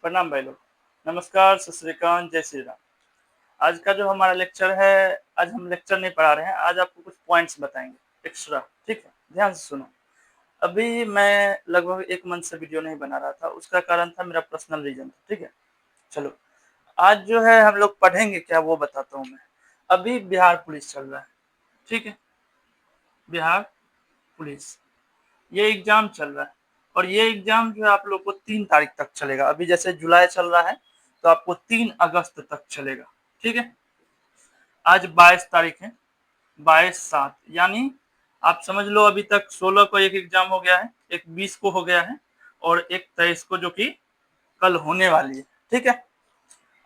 प्रणाम भाई लोग। नमस्कार, सत श्री अकाल, जय श्री राम। आज का जो हमारा लेक्चर है, आज हम लेक्चर नहीं पढ़ा रहे हैं, आज आपको कुछ पॉइंट्स बताएंगे एक्स्ट्रा। ठीक है, ध्यान से सुनो। अभी मैं लगभग 1 मंथ से वीडियो नहीं बना रहा था, उसका कारण था मेरा पर्सनल रीजन। ठीक है, चलो आज जो है हम लोग पढ़ेंगे क्या वो बताता हूँ मैं। अभी बिहार पुलिस चल रहा है, ठीक है, बिहार पुलिस ये एग्जाम चल रहा है और ये एग्जाम जो है आप लोग को 3 तारीख तक चलेगा। अभी जैसे जुलाई चल रहा है तो आपको 3 अगस्त तक चलेगा। ठीक है, आज 22 तारीख है, 22/7 यानी आप समझ लो अभी तक 16 को एक एग्जाम हो गया है, एक 20 को हो गया है और एक 23 को जो कि कल होने वाली है। ठीक है,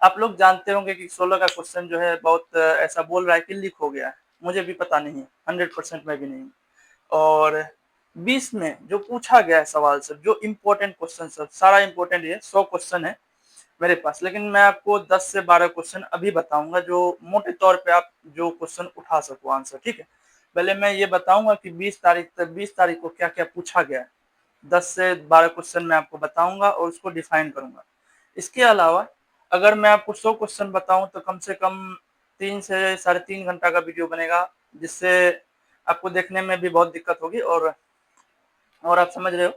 आप लोग जानते होंगे कि 16 का क्वेश्चन जो है बहुत ऐसा बोल रहा है कि लीक हो गया है, मुझे भी पता नहीं है, 100% मैं भी नहीं। और 20 में जो पूछा गया है सवाल सब, जो इम्पोर्टेंट क्वेश्चन सब, सारा इम्पोर्टेंट है, 100 क्वेश्चन है मेरे पास, लेकिन मैं आपको 10 से 12 क्वेश्चन अभी बताऊंगा जो मोटे तौर पे आप जो क्वेश्चन उठा सको आंसर। ठीक है, पहले मैं ये बताऊंगा कि 20 तारीख को क्या क्या पूछा गया है। 10 से 12 क्वेश्चन मैं आपको बताऊंगा और उसको डिफाइन करूंगा। इसके अलावा अगर मैं आपको 100 क्वेश्चन बताऊं तो कम से कम 3 से साढ़े 3 घंटा का वीडियो बनेगा, जिससे आपको देखने में भी बहुत दिक्कत होगी। और आप समझ रहे हो,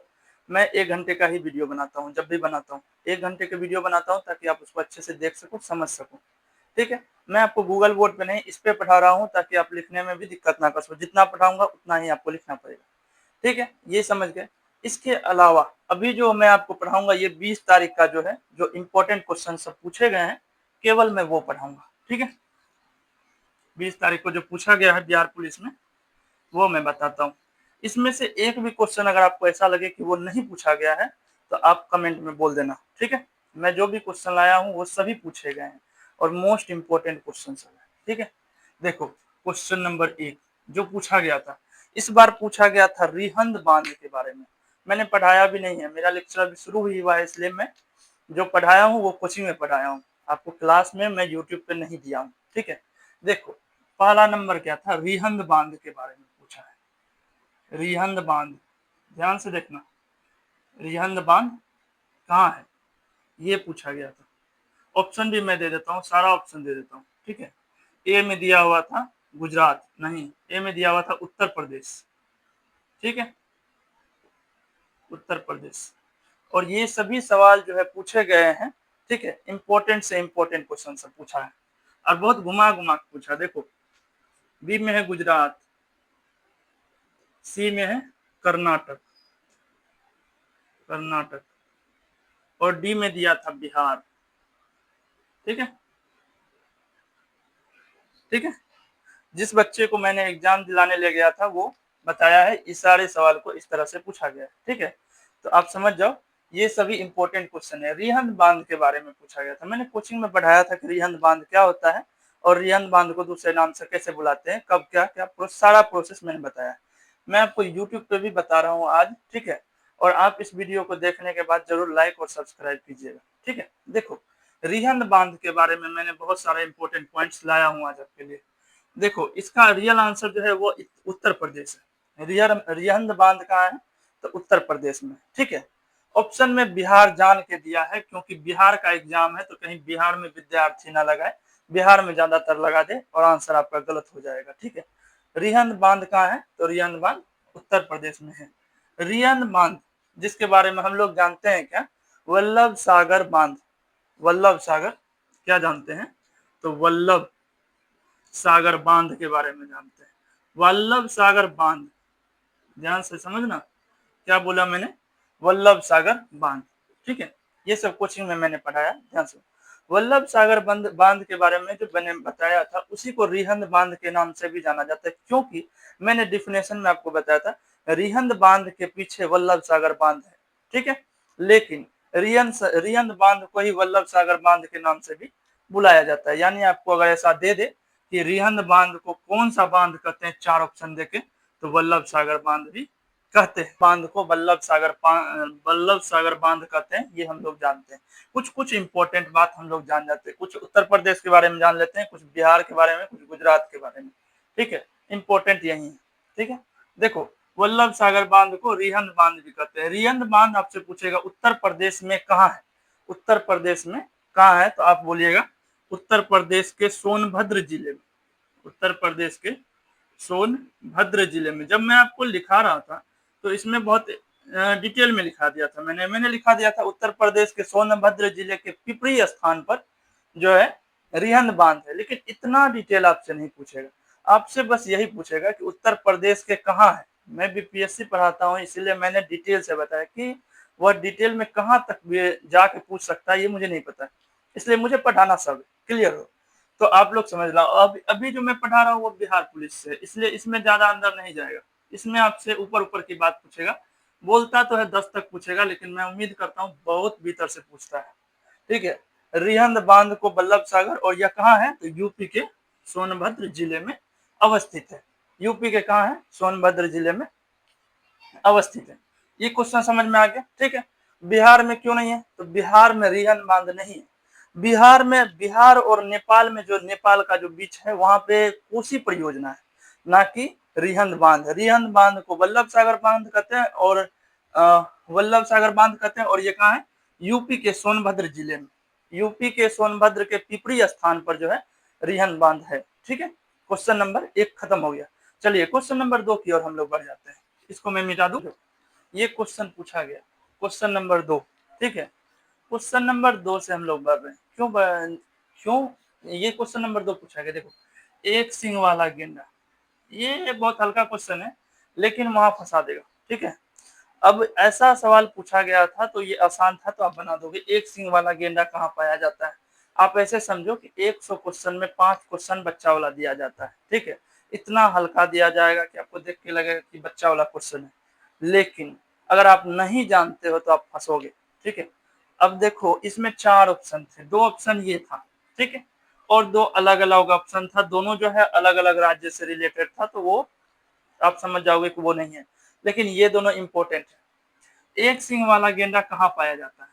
मैं 1 घंटे का ही वीडियो बनाता हूँ, जब भी बनाता हूँ 1 घंटे के वीडियो बनाता हूँ ताकि आप उसको अच्छे से देख सको, समझ सको। ठीक है, मैं आपको गूगल बोर्ड पे नहीं, इस पे पढ़ा रहा हूँ ताकि आप लिखने में भी दिक्कत ना कर सको, जितना पढ़ाऊंगा उतना ही आपको लिखना पड़ेगा। ठीक है, ये समझ गए। इसके अलावा अभी जो मैं आपको पढ़ाऊंगा ये 20 तारीख का जो है, जो इम्पोर्टेंट क्वेश्चन सब पूछे गए हैं, केवल मैं वो पढ़ाऊंगा। ठीक है, 20 तारीख को जो पूछा गया है बिहार पुलिस में वो मैं बताता हूँ। इसमें से एक भी क्वेश्चन अगर आपको ऐसा लगे कि वो नहीं पूछा गया है तो आप कमेंट में बोल देना। ठीक है, मैं जो भी क्वेश्चन लाया हूँ वो सभी पूछे गए हैं और मोस्ट इंपोर्टेंट क्वेश्चन सब है। ठीक है, देखो क्वेश्चन नंबर 1 जो पूछा गया था, इस बार पूछा गया था रिहंद बांध के बारे में। मैंने पढ़ाया भी नहीं है, मेरा लेक्चर अभी शुरू ही हुआ है, इसलिए मैं जो पढ़ाया हूँ वो कोचिंग में पढ़ाया हूँ, आपको क्लास में मैं यूट्यूब पे नहीं दिया हूँ। ठीक है, देखो पहला नंबर क्या था, रिहंद बांध के बारे में पूछा है। रिहंद बांध, ध्यान से देखना, रिहंद बांध कहाँ है ये पूछा गया था। ऑप्शन भी मैं दे देता हूँ, सारा ऑप्शन दे देता हूँ। ठीक है, ए में दिया हुआ था गुजरात, नहीं, ए में दिया हुआ था उत्तर प्रदेश। ठीक है, उत्तर प्रदेश। और ये सभी सवाल जो है पूछे गए हैं। ठीक है, इंपॉर्टेंट से इंपॉर्टेंट क्वेश्चन सब पूछा है और बहुत घुमा घुमा के पूछा। देखो बी में है गुजरात, सी में है कर्नाटक, कर्नाटक, और डी में दिया था बिहार। ठीक है, ठीक है, जिस बच्चे को मैंने एग्जाम दिलाने ले गया था वो बताया है इस सारे सवाल को इस तरह से पूछा गया है। ठीक है, तो आप समझ जाओ ये सभी इंपॉर्टेंट क्वेश्चन है। रिहंद बांध के बारे में पूछा गया था, मैंने कोचिंग में पढ़ाया था कि रिहंद बांध क्या होता है और रिहंद बांध को दूसरे नाम से कैसे बुलाते हैं, कब क्या क्या सारा प्रोसेस मैंने बताया। मैं आपको यूट्यूब पे भी बता रहा हूँ आज। ठीक है, और आप इस वीडियो को देखने के बाद जरूर लाइक और सब्सक्राइब कीजिएगा। ठीक है, देखो रिहंद बांध के बारे में मैंने बहुत सारे इंपॉर्टेंट पॉइंट्स लाया हूँ आज आपके लिए। देखो इसका रियल आंसर जो है वो उत्तर प्रदेश है। रिहंद बांध कहाँ है तो उत्तर प्रदेश में। ठीक है, ऑप्शन में बिहार जान के दिया है क्योंकि बिहार का एग्जाम है तो कहीं बिहार में विद्यार्थी ना लगाए, बिहार में ज्यादातर लगा दे और आंसर आपका गलत हो जाएगा। ठीक है, रिहंद बांध कहाँ है तो रिहंद बांध उत्तर प्रदेश में है। रिहंद बांध जिसके बारे में हम लोग जानते हैं क्या, वल्लभ सागर बांध। वल्लभ सागर क्या जानते हैं तो वल्लभ सागर बांध के बारे में जानते हैं। वल्लभ सागर बांध, ध्यान से समझना क्या बोला मैंने, वल्लभ सागर बांध। ठीक है, ये सब कोचिंग में मैंने पढ़ाया, ध्यान से। वल्लभ सागर बांध के बारे में जो मैंने बताया था उसी को रिहंद बांध के नाम से भी जाना जाता है, क्योंकि मैंने डिफिनेशन में आपको बताया था रिहंद बांध के पीछे वल्लभ सागर बांध है। ठीक है, लेकिन रिहंद बांध को ही वल्लभ सागर बांध के नाम से भी बुलाया जाता है। यानी आपको अगर ऐसा दे दे कि रिहंद बांध को कौन सा बांध कहते हैं, 4 ऑप्शन देके, तो वल्लभ सागर बांध भी कहते हैं। बांध को वल्लभ सागर बांध कहते हैं, ये हम लोग जानते हैं। कुछ कुछ इंपॉर्टेंट बात हम लोग जान जाते हैं, कुछ उत्तर प्रदेश के बारे में जान लेते हैं, कुछ बिहार के बारे में, कुछ गुजरात के बारे में। ठीक है, इंपॉर्टेंट यही है। ठीक है, देखो वल्लभ सागर बांध को रिहंद बांध भी कहते हैं। रिहंद बांध आपसे पूछेगा उत्तर प्रदेश में कहाँ है, उत्तर प्रदेश में कहाँ है, तो आप बोलिएगा उत्तर प्रदेश के सोनभद्र जिले में, उत्तर प्रदेश के सोनभद्र जिले में। जब मैं आपको लिखा रहा था तो इसमें बहुत डिटेल में लिखा दिया था, मैंने लिखा दिया था उत्तर प्रदेश के सोनभद्र जिले के पिपरी स्थान पर जो है रिहंद बांध है, लेकिन इतना डिटेल आपसे नहीं पूछेगा, आपसे बस यही पूछेगा कि उत्तर प्रदेश के कहाँ है। मैं बीपीएससी पढ़ाता हूँ, इसीलिए मैंने डिटेल से बताया कि वह डिटेल में कहाँ तक जाके पूछ सकता है ये मुझे नहीं पता, इसलिए मुझे पढ़ाना सब क्लियर हो। तो आप लोग समझ लो, अभी जो मैं पढ़ा रहा हूँ वो बिहार पुलिस से, इसलिए इसमें ज्यादा अंदर नहीं जाएगा, इसमें आपसे ऊपर ऊपर की बात पूछेगा, बोलता तो है 10 तक पूछेगा, लेकिन मैं उम्मीद करता हूँ बहुत भीतर से पूछता है। ठीक है, रिहंद बांध को बल्लभ सागर, और यह कहाँ है, तो यूपी के सोनभद्र जिले में अवस्थित है। यूपी के कहाँ है, सोनभद्र जिले में अवस्थित है। ये क्वेश्चन समझ में आ गया। ठीक है, बिहार में क्यों नहीं है, तो बिहार में रिहंद बांध नहीं है। बिहार में, बिहार और नेपाल में, जो नेपाल का जो बीच है वहां पे कोसी परियोजना है, ना कि रिहंद बांध। रिहंद बांध को वल्लभ सागर बांध कहते हैं, और वल्लभ सागर बांध कहते हैं, और ये कहाँ है, यूपी के सोनभद्र जिले में, यूपी के सोनभद्र के पिपरी स्थान पर जो है रिहंद बांध है। ठीक है, क्वेश्चन नंबर 1 खत्म हो गया। चलिए क्वेश्चन नंबर 2 की ओर हम लोग बढ़ जाते हैं। इसको मैं मिटा दूं, ये क्वेश्चन पूछा गया, क्वेश्चन नंबर 2। ठीक है, क्वेश्चन नंबर 2 से हम लोग बढ़ रहे हैं। क्यों ये क्वेश्चन नंबर 2 पूछा गया, देखो, एक सिंग वाला गेंडा, ये बहुत हल्का क्वेश्चन है, लेकिन वहां फंसा देगा। ठीक है, अब ऐसा सवाल पूछा गया था तो ये आसान था, तो आप बना दोगे। एक सिंग वाला गेंडा कहाँ पाया जाता है, आप ऐसे समझो कि 100 क्वेश्चन में 5 क्वेश्चन बच्चा वाला दिया जाता है। ठीक है, इतना हल्का दिया जाएगा कि आपको देख के लगेगा कि बच्चा वाला क्वेश्चन है, लेकिन अगर आप नहीं जानते हो तो आप फंसोगे। ठीक है, अब देखो, इसमें 4 ऑप्शन थे, 2 ऑप्शन ये था, ठीक है, और 2 अलग अलग ऑप्शन था, दोनों जो है अलग अलग राज्य से रिलेटेड था, तो वो आप समझ जाओगे कि वो नहीं है, लेकिन ये दोनों इंपॉर्टेंट है। एक सिंग वाला गेंडा कहाँ पाया जाता है,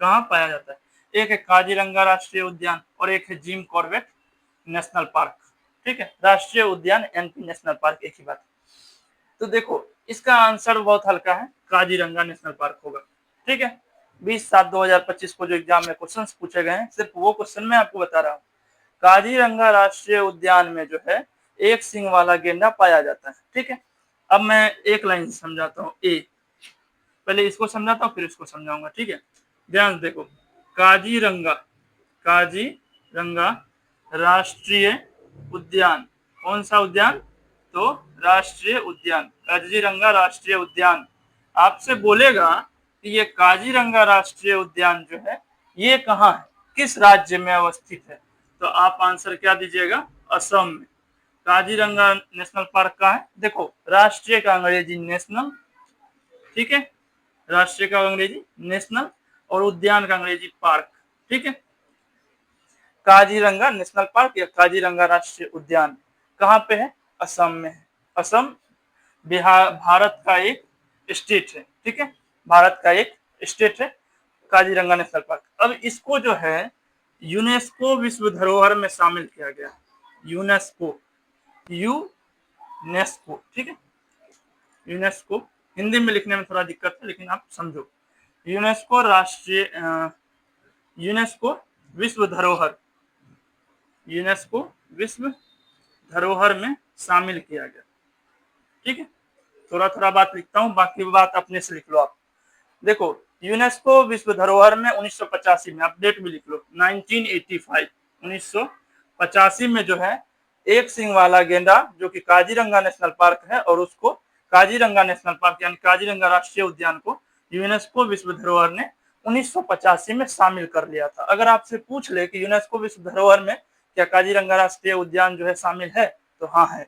कहाँ पाया जाता है, एक है काजीरंगा राष्ट्रीय उद्यान और एक है जिम कॉर्बेट नेशनल पार्क। ठीक है, राष्ट्रीय उद्यान एनपी नेशनल पार्क एक ही बात। तो देखो, इसका आंसर बहुत हल्का है, काजीरंगा नेशनल पार्क होगा। ठीक है, 20/7/2025 को जो एग्जाम में क्वेश्चन पूछे गए हैं, सिर्फ वो क्वेश्चन मैं आपको बता रहा हूँ। काजीरंगा राष्ट्रीय उद्यान में जो है एक सिंग वाला गेंडा पाया जाता है। ठीक है, अब मैं एक लाइन समझाता हूँ। पहले इसको समझाता हूँ फिर इसको समझाऊंगा। ठीक है, ध्यान से देखो, काजीरंगा, काजीरंगा राष्ट्रीय उद्यान, कौन सा उद्यान, तो राष्ट्रीय उद्यान, काजीरंगा राष्ट्रीय उद्यान। आपसे बोलेगा कि ये काजीरंगा राष्ट्रीय उद्यान जो है ये कहाँ है, किस राज्य में अवस्थित है, तो आप आंसर क्या दीजिएगा, असम में। काजीरंगा नेशनल पार्क का है, देखो राष्ट्रीय का अंग्रेजी नेशनल, ठीक है, राष्ट्रीय का अंग्रेजी नेशनल और उद्यान का अंग्रेजी पार्क। ठीक है, काजीरंगा नेशनल पार्क या काजीरंगा राष्ट्रीय उद्यान कहाँ पे है, असम में है। असम बिहार, भारत का एक स्टेट है। ठीक है, भारत का एक स्टेट है काजीरंगा नेशनल पार्क। अब इसको जो है यूनेस्को विश्व धरोहर में शामिल किया गया, यूनेस्को, यूनेस्को। ठीक है, यूनेस्को, हिंदी में लिखने में थोड़ा दिक्कत है लेकिन आप समझो, यूनेस्को राष्ट्रीय, यूनेस्को विश्व धरोहर, यूनेस्को विश्व धरोहर में शामिल किया गया। ठीक है, थोड़ा थोड़ा बात लिखता हूँ, बाकी बात अपने से लिख लो आप। देखो, यूनेस्को विश्व धरोहर में 1985 में, अपडेट भी लिख लो, 1985, 1985 में जो है एक सिंग वाला गेंडा जो कि काजीरंगा नेशनल पार्क है, और उसको काजीरंगा नेशनल पार्क यानी काजीरंगा राष्ट्रीय उद्यान को यूनेस्को विश्व धरोहर ने 1985 में शामिल कर लिया था। अगर आपसे पूछ ले कि यूनेस्को विश्व धरोहर में क्या काजीरंगा राष्ट्रीय उद्यान जो है शामिल है, तो हाँ है।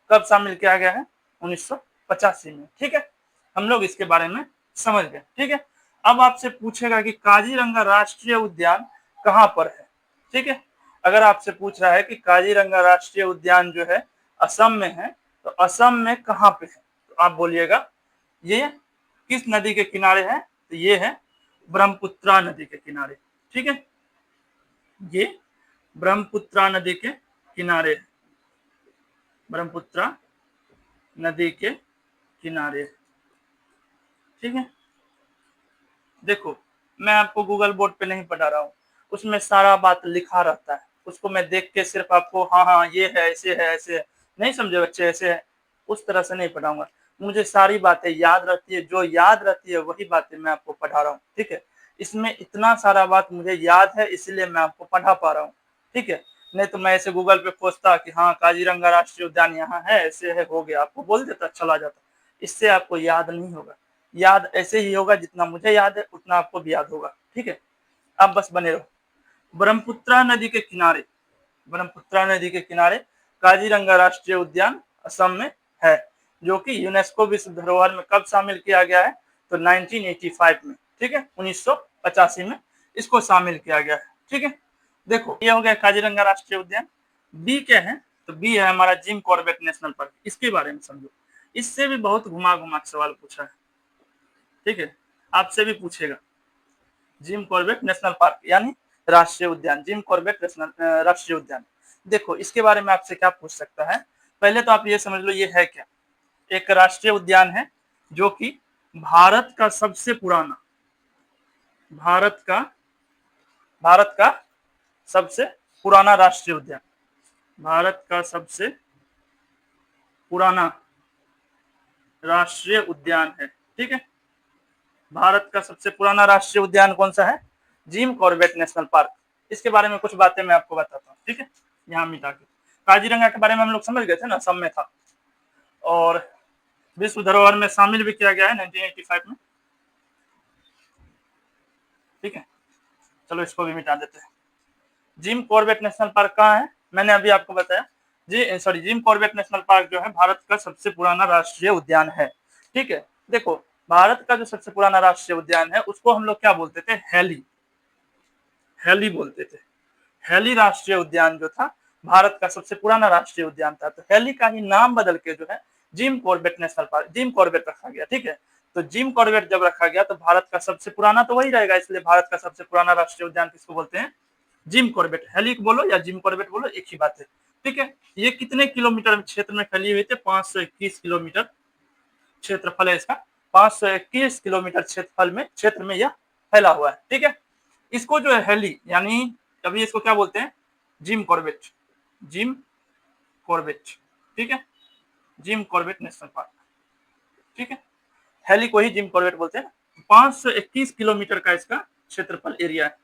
कब शामिल किया गया है, 1985 में। ठीक है, हम लोग इसके बारे में समझ गए। ठीक है, अब आपसे पूछेगा कि काजीरंगा राष्ट्रीय उद्यान कहाँ पर है। ठीक है, अगर आपसे पूछ रहा है कि काजीरंगा राष्ट्रीय उद्यान जो है असम में है, तो असम में कहाँ पे है, तो आप बोलिएगा ये किस नदी के किनारे है, तो ये है ब्रह्मपुत्रा नदी के किनारे। ठीक है, ये ब्रह्मपुत्रा नदी के किनारे, ब्रह्मपुत्रा नदी के किनारे। ठीक है, देखो मैं आपको गूगल बोर्ड पे नहीं पढ़ा रहा हूँ, उसमें सारा बात लिखा रहता है, उसको मैं देख के सिर्फ आपको हाँ हाँ ये है ऐसे है, नहीं समझे बच्चे, ऐसे है, उस तरह से नहीं पढ़ाऊंगा। मुझे सारी बातें याद रहती है, जो याद रहती है वही बातें मैं आपको पढ़ा रहा हूँ, ठीक है। इसमें इतना सारा बात मुझे याद है, इसलिए मैं आपको पढ़ा पा रहा हूँ, ठीक है। नहीं तो मैं ऐसे गूगल पे खोजता कि हाँ काजीरंगा राष्ट्रीय उद्यान यहाँ है, ऐसे है, हो गया, आपको बोल देता, चला जाता। इससे आपको याद नहीं होगा, याद ऐसे ही होगा जितना मुझे याद है उतना आपको भी याद होगा, ठीक है। आप बस बने रहो। ब्रह्मपुत्रा नदी के किनारे, ब्रह्मपुत्रा नदी के किनारे काजीरंगा राष्ट्रीय उद्यान असम में है, जो कि यूनेस्को विश्व धरोहर में कब शामिल किया गया है, तो 1985 में, ठीक है, 1985 में इसको शामिल किया गया है, ठीक है। देखो ये हो गया काजीरंगा राष्ट्रीय उद्यान। बी क्या है, तो बी है हमारा जिम कॉर्बेट नेशनल पार्क, इसके बारे में समझो। इससे भी बहुत घुमा घुमा सवाल पूछा है, ठीक है, आपसे भी पूछेगा। जिम कॉर्बेट नेशनल पार्क यानी राष्ट्रीय उद्यान, जिम कॉर्बेट नेशनल राष्ट्रीय उद्यान। देखो इसके बारे में आपसे क्या पूछ सकता है, पहले तो आप ये समझ लो ये है क्या। एक राष्ट्रीय उद्यान है जो कि भारत का सबसे पुराना, भारत का भारत का सबसे पुराना राष्ट्रीय उद्यान, भारत का सबसे पुराना राष्ट्रीय उद्यान है, ठीक है। भारत का सबसे पुराना राष्ट्रीय उद्यान कौन सा है, जिम कॉर्बेट नेशनल पार्क। इसके बारे में कुछ बातें मैं आपको बताता हूँ, ठीक है, यहाँ मिटा के। काजीरंगा के बारे में हम लोग समझ गए थे ना, सब में था, और विश्व धरोहर में शामिल भी किया गया है 1985 में, ठीक है। चलो इसको भी मिटा देते हैं। जिम कॉर्बेट नेशनल पार्क कहाँ है, मैंने अभी आपको बताया, जी sorry, Jim Corbett national park जो है भारत का सबसे पुराना राष्ट्रीय उद्यान है, ठीक है। देखो भारत का जो सबसे पुराना राष्ट्रीय उद्यान है उसको हम लोग क्या बोलते थे, हैली, हैली बोलते थे। हैली राष्ट्रीय उद्यान जो था भारत का सबसे पुराना राष्ट्रीय उद्यान था, तो हैली का ही नाम बदल के जो है gym Corbett national park, Jim Corbett रखा गया, ठीक है। तो जिम कॉर्बेट जब रखा गया तो भारत का सबसे पुराना तो वही रहेगा, इसलिए भारत का सबसे पुराना राष्ट्रीय उद्यान किसको बोलते हैं, जिम कॉर्बेट। हैली बोलो या जिम कॉर्बेट बोलो एक ही बात है, ठीक है। ये कितने किलोमीटर क्षेत्र में फैली हुई थी, 521 किलोमीटर क्षेत्रफल है इसका, 521 किलोमीटर क्षेत्र में यह फैला हुआ है, ठीक है। इसको जो है हैली यानी अभी इसको क्या बोलते हैं, जिम कॉर्बेट, जिम कॉर्बेट, ठीक है, जिम कॉर्बेट नेशनल पार्क, ठीक है। हैली को ही जिम कॉर्बेट बोलते हैं। 521 किलोमीटर का इसका क्षेत्रफल एरिया है,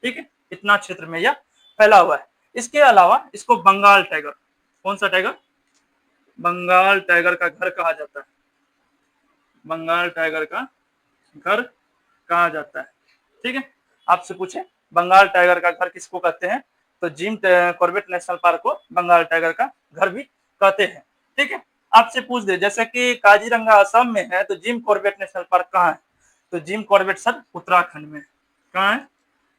ठीक है, इतना क्षेत्र में यह फैला हुआ है। इसके अलावा इसको बंगाल टाइगर, कौन सा टाइगर, बंगाल टाइगर का घर कहा जाता है, बंगाल टाइगर का घर कहा जाता है, ठीक है। आपसे पूछे बंगाल टाइगर का घर किसको कहते हैं, तो जिम कॉर्बेट नेशनल पार्क को बंगाल टाइगर का घर भी कहते हैं, ठीक है। आपसे पूछ दे जैसे कि काजीरंगा असम में है तो जिम कॉर्बेट नेशनल पार्क कहाँ है, तो जिम कॉर्बेट सर उत्तराखंड में, कहाँ है,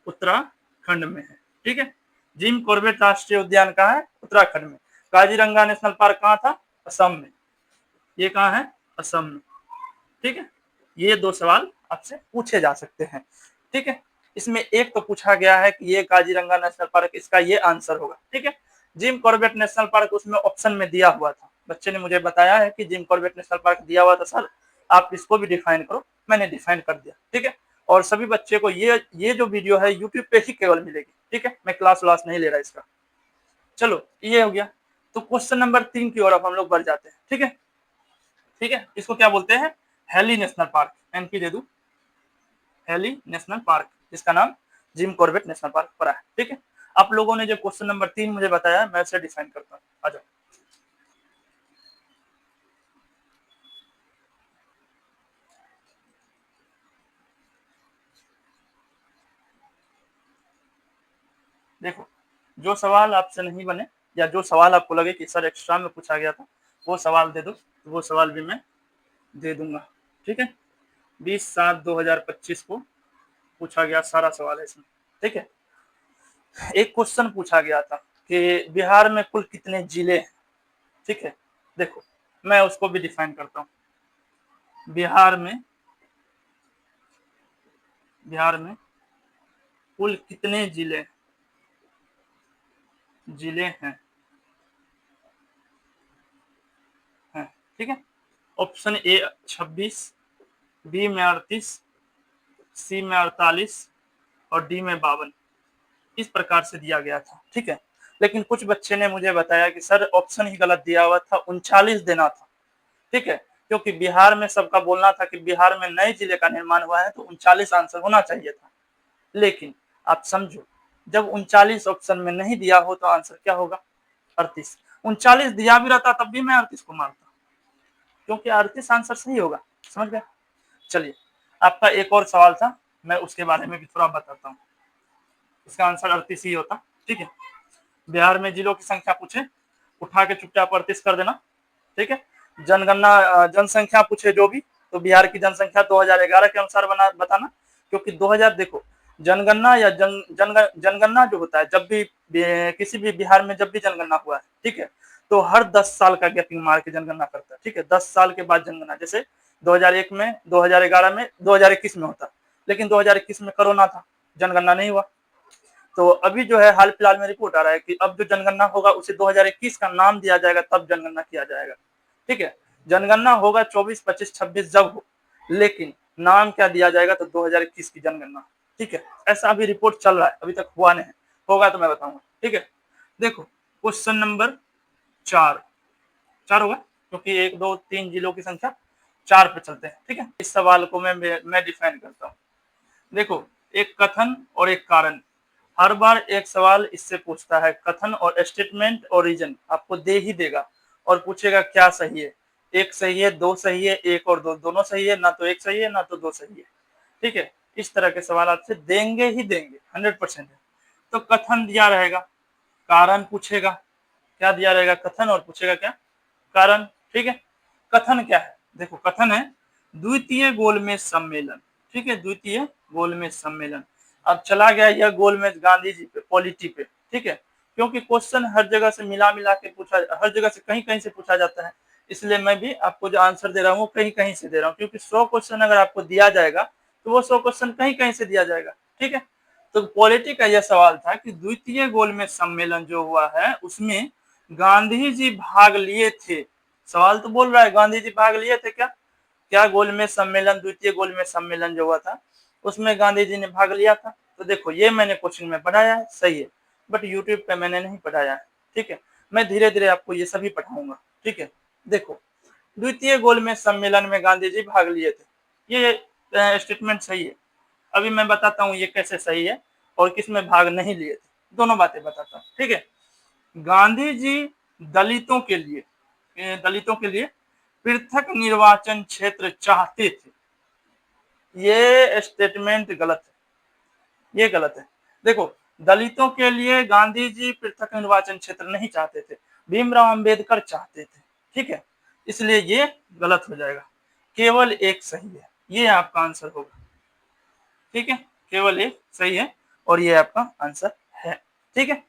उत्तराखंड में है, ठीक है। जिम कॉर्बेट राष्ट्रीय उद्यान कहाँ है, उत्तराखंड में। काजीरंगा नेशनल पार्क कहाँ था, असम में, ये कहाँ है, असम में, ठीक है। ये दो सवाल आपसे पूछे जा सकते हैं, ठीक है। इसमें एक तो पूछा गया है कि ये काजीरंगा नेशनल पार्क, इसका ये आंसर होगा, ठीक है। जिम कॉर्बेट नेशनल पार्क उसमें ऑप्शन में दिया हुआ था, बच्चे ने मुझे बताया है कि जिम कॉर्बेट नेशनल पार्क दिया हुआ था सर, आप इसको भी डिफाइन करो, मैंने डिफाइन कर दिया, ठीक है। और सभी बच्चे को ये जो वीडियो है यूट्यूब पे ही केवल मिलेगी, ठीक है, मैं क्लास व्लास नहीं ले रहा इसका। चलो ये हो गया, तो क्वेश्चन नंबर 3 की ओर अब हम लोग बढ़ जाते हैं, ठीक है, ठीक है। इसको क्या बोलते हैं, हैली नेशनल पार्क, एनपी दे दू, हैली नेशनल पार्क, जिसका नाम जिम कॉर्बेट नेशनल पार्क पड़ा है, ठीक है। आप लोगों ने जो क्वेश्चन नंबर 3 मुझे बताया मैं उसे डिफाइन करता हूँ, आ जाओ। देखो जो सवाल आपसे नहीं बने या जो सवाल आपको लगे कि सर एक्स्ट्रा में पूछा गया था वो सवाल दे दो, तो वो सवाल भी मैं दे दूंगा, ठीक है। 20/7/2025 को पूछा गया सारा सवाल है इसमें, ठीक है। एक क्वेश्चन पूछा गया था कि बिहार में कुल कितने जिले हैं, ठीक है। देखो मैं उसको भी डिफाइन करता हूँ। बिहार में बिहार में कुल कितने जिले हैं, ठीक है। ऑप्शन ए 26, बी में 38, सी में 48 और डी में 52, इस प्रकार से दिया गया था। ठीक है, लेकिन कुछ बच्चे ने मुझे बताया कि सर ऑप्शन ही गलत दिया हुआ था, 39 देना था। ठीक है, क्योंकि बिहार में सबका बोलना था कि बिहार में नए जिले का निर्माण हुआ है तो 39 आंसर होना चाहिए था। लेकिन आप समझो, जब 39 ऑप्शन में नहीं दिया हो तो आंसर क्या होगा? 38। 39 दिया भी रहता तब भी मैं 38 को मारता, क्योंकि 38 आंसर सही होगा। समझ गए? चलिए, आपका एक और सवाल था, मैं उसके बारे में भी थोड़ा बताता हूँ। इसका आंसर 38 ही होता। ठीक है, बिहार में जिलों की संख्या पूछे, उठा के चुपचाप 38 कर देना। ठीक है, जनगणना जनसंख्या पूछे जो भी, तो बिहार की जनसंख्या 2011 के अनुसार बताना, क्योंकि 2000 देखो, जनगणना या जनगणना जो होता है, जब भी किसी भी बिहार में जब भी जनगणना हुआ है, ठीक है, तो हर 10 साल का गैपिंग मार के जनगणना करता है। ठीक है, 10 साल के बाद जनगणना, जैसे 2001 में, 2011 में, 2021 में होता, लेकिन 2021 में कोरोना था, जनगणना नहीं हुआ। तो अभी जो है हाल फिलहाल में रिपोर्ट आ रहा है कि अब जो जनगणना होगा उसे 2021 का नाम दिया जाएगा, तब जनगणना किया जाएगा। ठीक है, जनगणना होगा 24, 25, 26 जब हो, लेकिन नाम क्या दिया जाएगा? तो 2021 की जनगणना। ठीक है, ऐसा अभी रिपोर्ट चल रहा है, अभी तक हुआ नहीं, होगा तो मैं बताऊंगा। ठीक है, देखो क्वेश्चन नंबर 4, 4 होगा, क्योंकि 1, 2, 3 जिलों की संख्या 4 पे चलते हैं। ठीक है, इस सवाल को मैं डिफाइन करता हूँ। देखो, एक कथन और एक कारण, हर बार एक सवाल इससे पूछता है, कथन और स्टेटमेंट और रीजन आपको दे ही देगा और पूछेगा क्या सही है, एक सही है, दो सही है, एक और दो दोनों सही है, ना तो एक सही है ना तो दो सही है। ठीक है, इस तरह के सवाल आपसे देंगे ही देंगे, 100% है। तो कथन दिया रहेगा, कारण पूछेगा, क्या दिया रहेगा? कथन, और पूछेगा क्या? कारण। ठीक है, कथन क्या है? देखो, कथन है द्वितीय गोलमेज सम्मेलन। ठीक है, द्वितीय गोलमेज सम्मेलन। अब चला गया यह गोलमेज गांधी जी पे, पॉलिटी पे। ठीक है, क्योंकि क्वेश्चन हर जगह से मिला मिला के पूछा, हर जगह से कहीं कहीं से पूछा जाता है, इसलिए मैं भी आपको जो आंसर दे रहा हूँ कहीं कहीं से दे रहा हूँ, क्योंकि 100 क्वेश्चन अगर आपको दिया जाएगा तो वो 100 क्वेश्चन कहीं कहीं से दिया जाएगा। ठीक है, तो पॉलिटी का यह सवाल था कि द्वितीय गोलमेज सम्मेलन जो हुआ है उसमें गांधी जी भाग लिए थे। सवाल तो बोल रहा है गांधी जी भाग लिए थे क्या? क्या गोलमेज सम्मेलन, द्वितीय गोलमेज सम्मेलन जो हुआ था उसमें गांधी जी ने भाग लिया था? तो देखो, ये मैंने कोचिंग में पढ़ाया है, सही है, बट यूट्यूब पे मैंने नहीं पढ़ाया है। ठीक है, मैं धीरे धीरे आपको ये सभी पढ़ाऊंगा। ठीक है, देखो, द्वितीय गोलमेज सम्मेलन में गांधी जी भाग लिए थे, ये स्टेटमेंट सही है। अभी मैं बताता हूँ ये कैसे सही है और किसमें भाग नहीं लिए थे, दोनों बातें बताता हूँ। ठीक है, गांधी जी दलितों के लिए, दलितों के लिए पृथक निर्वाचन क्षेत्र चाहते थे, ये स्टेटमेंट गलत है, ये गलत है। देखो, दलितों के लिए गांधी जी पृथक निर्वाचन क्षेत्र नहीं चाहते थे, भीमराव अंबेडकर चाहते थे। ठीक है, इसलिए ये गलत हो जाएगा, केवल एक सही है, ये आपका आंसर होगा। ठीक है, केवल एक सही है और ये आपका आंसर है। ठीक है,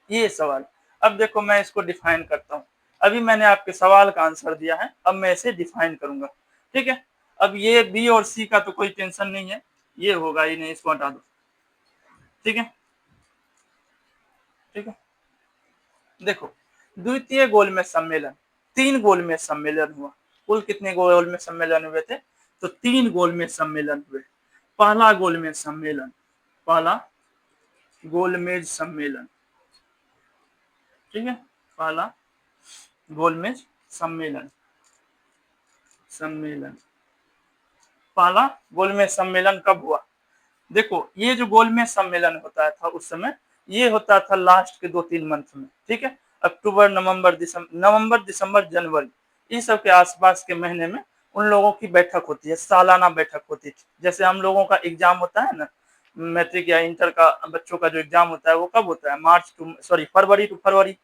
ये सवाल। अब देखो, मैं इसको डिफाइन करता हूँ। अभी मैंने आपके सवाल का आंसर दिया है, अब मैं इसे डिफाइन करूंगा। ठीक है, अब ये बी और सी का तो कोई टेंशन नहीं है, ये होगा ही नहीं, इसको हटा दो। ठीक है, ठीक है, देखो, द्वितीय गोलमेज सम्मेलन, 3 गोलमेज सम्मेलन हुआ। कुल कितने गोलमेज सम्मेलन हुए थे? तो 3 गोलमेज सम्मेलन हुए। पहला गोलमेज सम्मेलन, पहला गोलमेज सम्मेलन। ठीक है, पहला गोलमेज सम्मेलन, सम्मेलन, पहला गोलमेज सम्मेलन कब हुआ? देखो, ये जो गोलमेज सम्मेलन होता था उस समय, ये होता था लास्ट के 2-3 मंथ में। ठीक है, अक्टूबर, नवंबर, दिसंबर, जनवरी, इस सब के आसपास के महीने में उन लोगों की बैठक होती है, सालाना बैठक होती थी। जैसे हम लोगों का एग्जाम होता है ना, मैट्रिक या इंटर का बच्चों का जो एग्जाम होता है वो कब होता है? फरवरी टू फरवरी,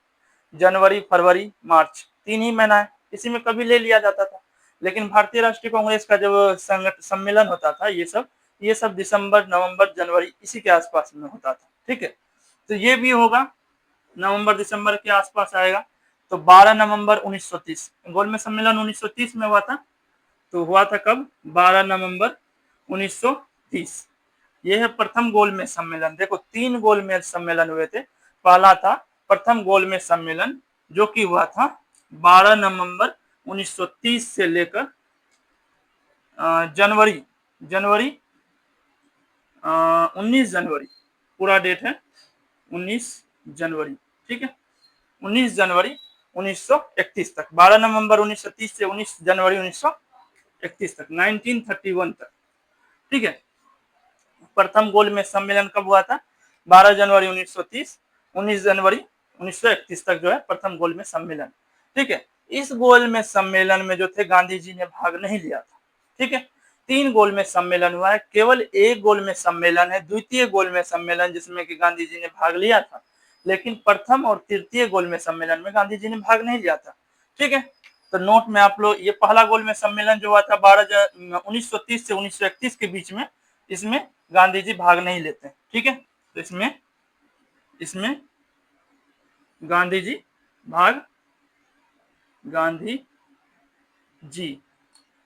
जनवरी, फरवरी, मार्च, 3 ही महीना है, इसी में कभी ले लिया जाता था। लेकिन भारतीय राष्ट्रीय कांग्रेस का जब सम्मेलन होता था, ये सब दिसंबर, नवंबर, जनवरी, इसी के आसपास में होता था। ठीक है, तो ये भी होगा, नवंबर दिसंबर के आसपास आएगा। तो 12 नवंबर 1930, गोलमेज सम्मेलन 1930 में हुआ था। तो हुआ था कब? 12 नवंबर 1930। यह है प्रथम गोलमेज सम्मेलन। देखो, 3 गोलमेज सम्मेलन हुए थे। पहला था प्रथम गोलमेज सम्मेलन, जो कि हुआ था 12 नवंबर 1930 से लेकर जनवरी जनवरी 19 जनवरी पूरा डेट है 19 जनवरी, ठीक है, 19 जनवरी 1931 तक, 12 नवंबर 1930 से 19 जनवरी 1931 तक, 1931 तक, ठीक है। प्रथम गोलमेज सम्मेलन कब हुआ था? 12 जनवरी 1930, 19 जनवरी 1931 तक जो है प्रथम गोलमेज सम्मेलन, ठीक है। इस गोलमेज सम्मेलन में जो थे गांधी जी ने भाग नहीं लिया था, ठीक है। 3 गोलमेज सम्मेलन हुआ है, केवल एक गोलमेज सम्मेलन है, द्वितीय गोलमेज सम्मेलन, जिसमें कि गांधी जी ने भाग लिया था, लेकिन प्रथम और तृतीय गोलमेज सम्मेलन में गांधी जी ने भाग नहीं लिया था, ठीक है। तो नोट में आप लोग, ये पहला गोलमेज सम्मेलन जो हुआ था 1930 से 1931 के बीच में, इसमें गांधी जी भाग नहीं लेते, ठीक है। तो इसमें गांधी जी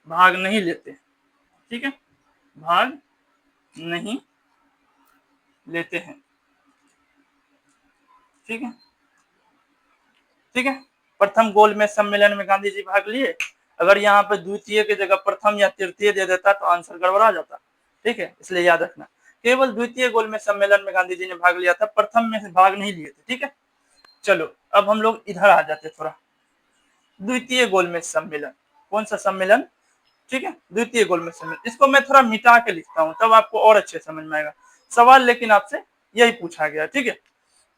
भाग नहीं लेते, ठीक है, भाग नहीं लेते हैं, ठीक है, ठीक है। प्रथम गोलमेज सम्मेलन में गांधी जी भाग लिए, अगर यहाँ पे द्वितीय की जगह प्रथम या तृतीय दे देता तो आंसर गड़बड़ा जाता, ठीक है, इसलिए याद रखना केवल द्वितीय गोलमेज सम्मेलन में गांधी जी ने भाग लिया था, प्रथम में भाग नहीं लिए थे, ठीक है। चलो अब हम लोग इधर आ जाते थोड़ा, द्वितीय गोलमेज सम्मेलन, कौन सा सम्मेलन? ठीक है, द्वितीय गोलमेज सम्मेलन, इसको मैं थोड़ा मिटा के लिखता हूँ तब आपको और अच्छे समझ में आएगा सवाल, लेकिन आपसे यही पूछा गया, ठीक है।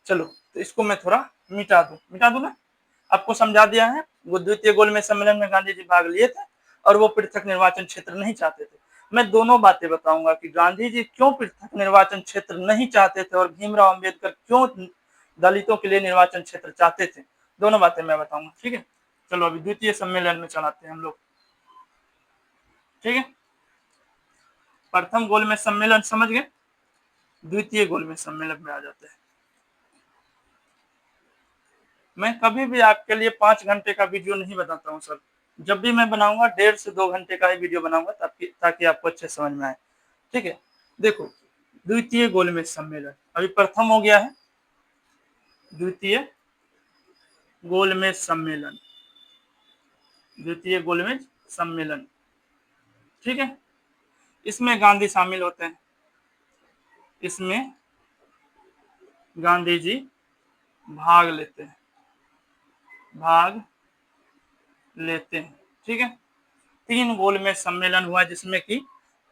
चलो तो इसको मैं थोड़ा मिटा दूं ना, आपको समझा दिया है। वो द्वितीय गोलमेज सम्मेलन में गांधी जी भाग लिए थे और वो पृथक निर्वाचन क्षेत्र नहीं चाहते थे। मैं दोनों बातें बताऊंगा कि गांधी जी क्यों पृथक निर्वाचन क्षेत्र नहीं चाहते थे और भीमराव अंबेडकर क्यों दलितों के लिए निर्वाचन क्षेत्र चाहते थे, दोनों बातें मैं बताऊंगा, ठीक है। चलो अभी द्वितीय सम्मेलन में चलाते हैं हम लोग, ठीक है। प्रथम गोलमेज सम्मेलन समझ गए, द्वितीय गोलमेज सम्मेलन में आ जाते हैं। मैं कभी भी आपके लिए 5 घंटे का वीडियो नहीं बनाता हूँ सर, जब भी मैं बनाऊंगा 1.5 से 2 घंटे का ही वीडियो बनाऊंगा ताकि आपको अच्छे समझ में आए, ठीक है। देखो द्वितीय गोलमेज सम्मेलन, अभी प्रथम हो गया है, द्वितीय गोलमेज सम्मेलन, द्वितीय गोलमेज सम्मेलन, ठीक है। इसमें गांधी शामिल होते हैं, इसमें गांधी जी भाग लेते हैं, ठीक है। 3 गोलमेज सम्मेलन हुआ जिसमें कि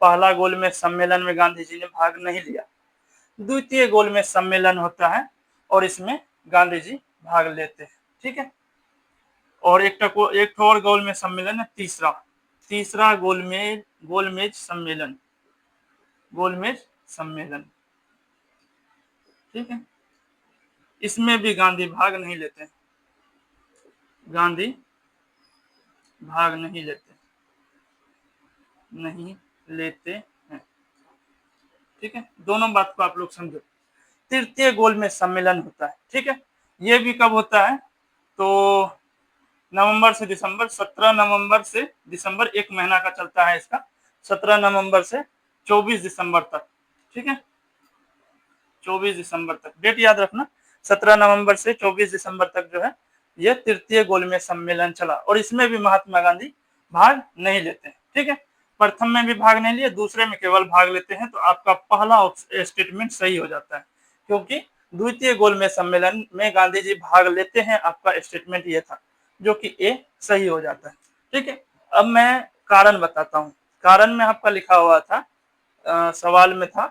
पहला गोलमेज सम्मेलन में गांधी जी ने भाग नहीं लिया, द्वितीय गोलमेज सम्मेलन होता है और इसमें गांधी जी भाग लेते हैं, ठीक है। और एक और गोलमेज सम्मेलन है, तीसरा गोलमेज सम्मेलन, ठीक है। इसमें भी गांधी भाग नहीं लेते हैं, नहीं लेते हैं, ठीक है। दोनों बात को आप लोग समझो। तृतीय गोलमेज सम्मेलन होता है, ठीक है। ये भी कब होता है? तो नवंबर से दिसंबर, 17 नवंबर से दिसंबर, एक महीना का चलता है इसका, 17 नवंबर से 24 दिसंबर तक, ठीक है। 24 दिसंबर तक डेट याद रखना, 17 नवंबर से 24 दिसंबर तक जो है ये तृतीय गोलमेज सम्मेलन चला और इसमें भी महात्मा गांधी भाग नहीं लेते हैं, ठीक है। प्रथम में भी भाग नहीं लिए, दूसरे में केवल भाग लेते हैं, तो आपका पहला स्टेटमेंट सही हो जाता है, क्योंकि द्वितीय गोलमेज सम्मेलन में गांधी जी भाग लेते हैं, आपका स्टेटमेंट ये था, जो कि ए सही हो जाता है, ठीक है। अब मैं कारण बताता हूँ, कारण में आपका लिखा हुआ था, सवाल में था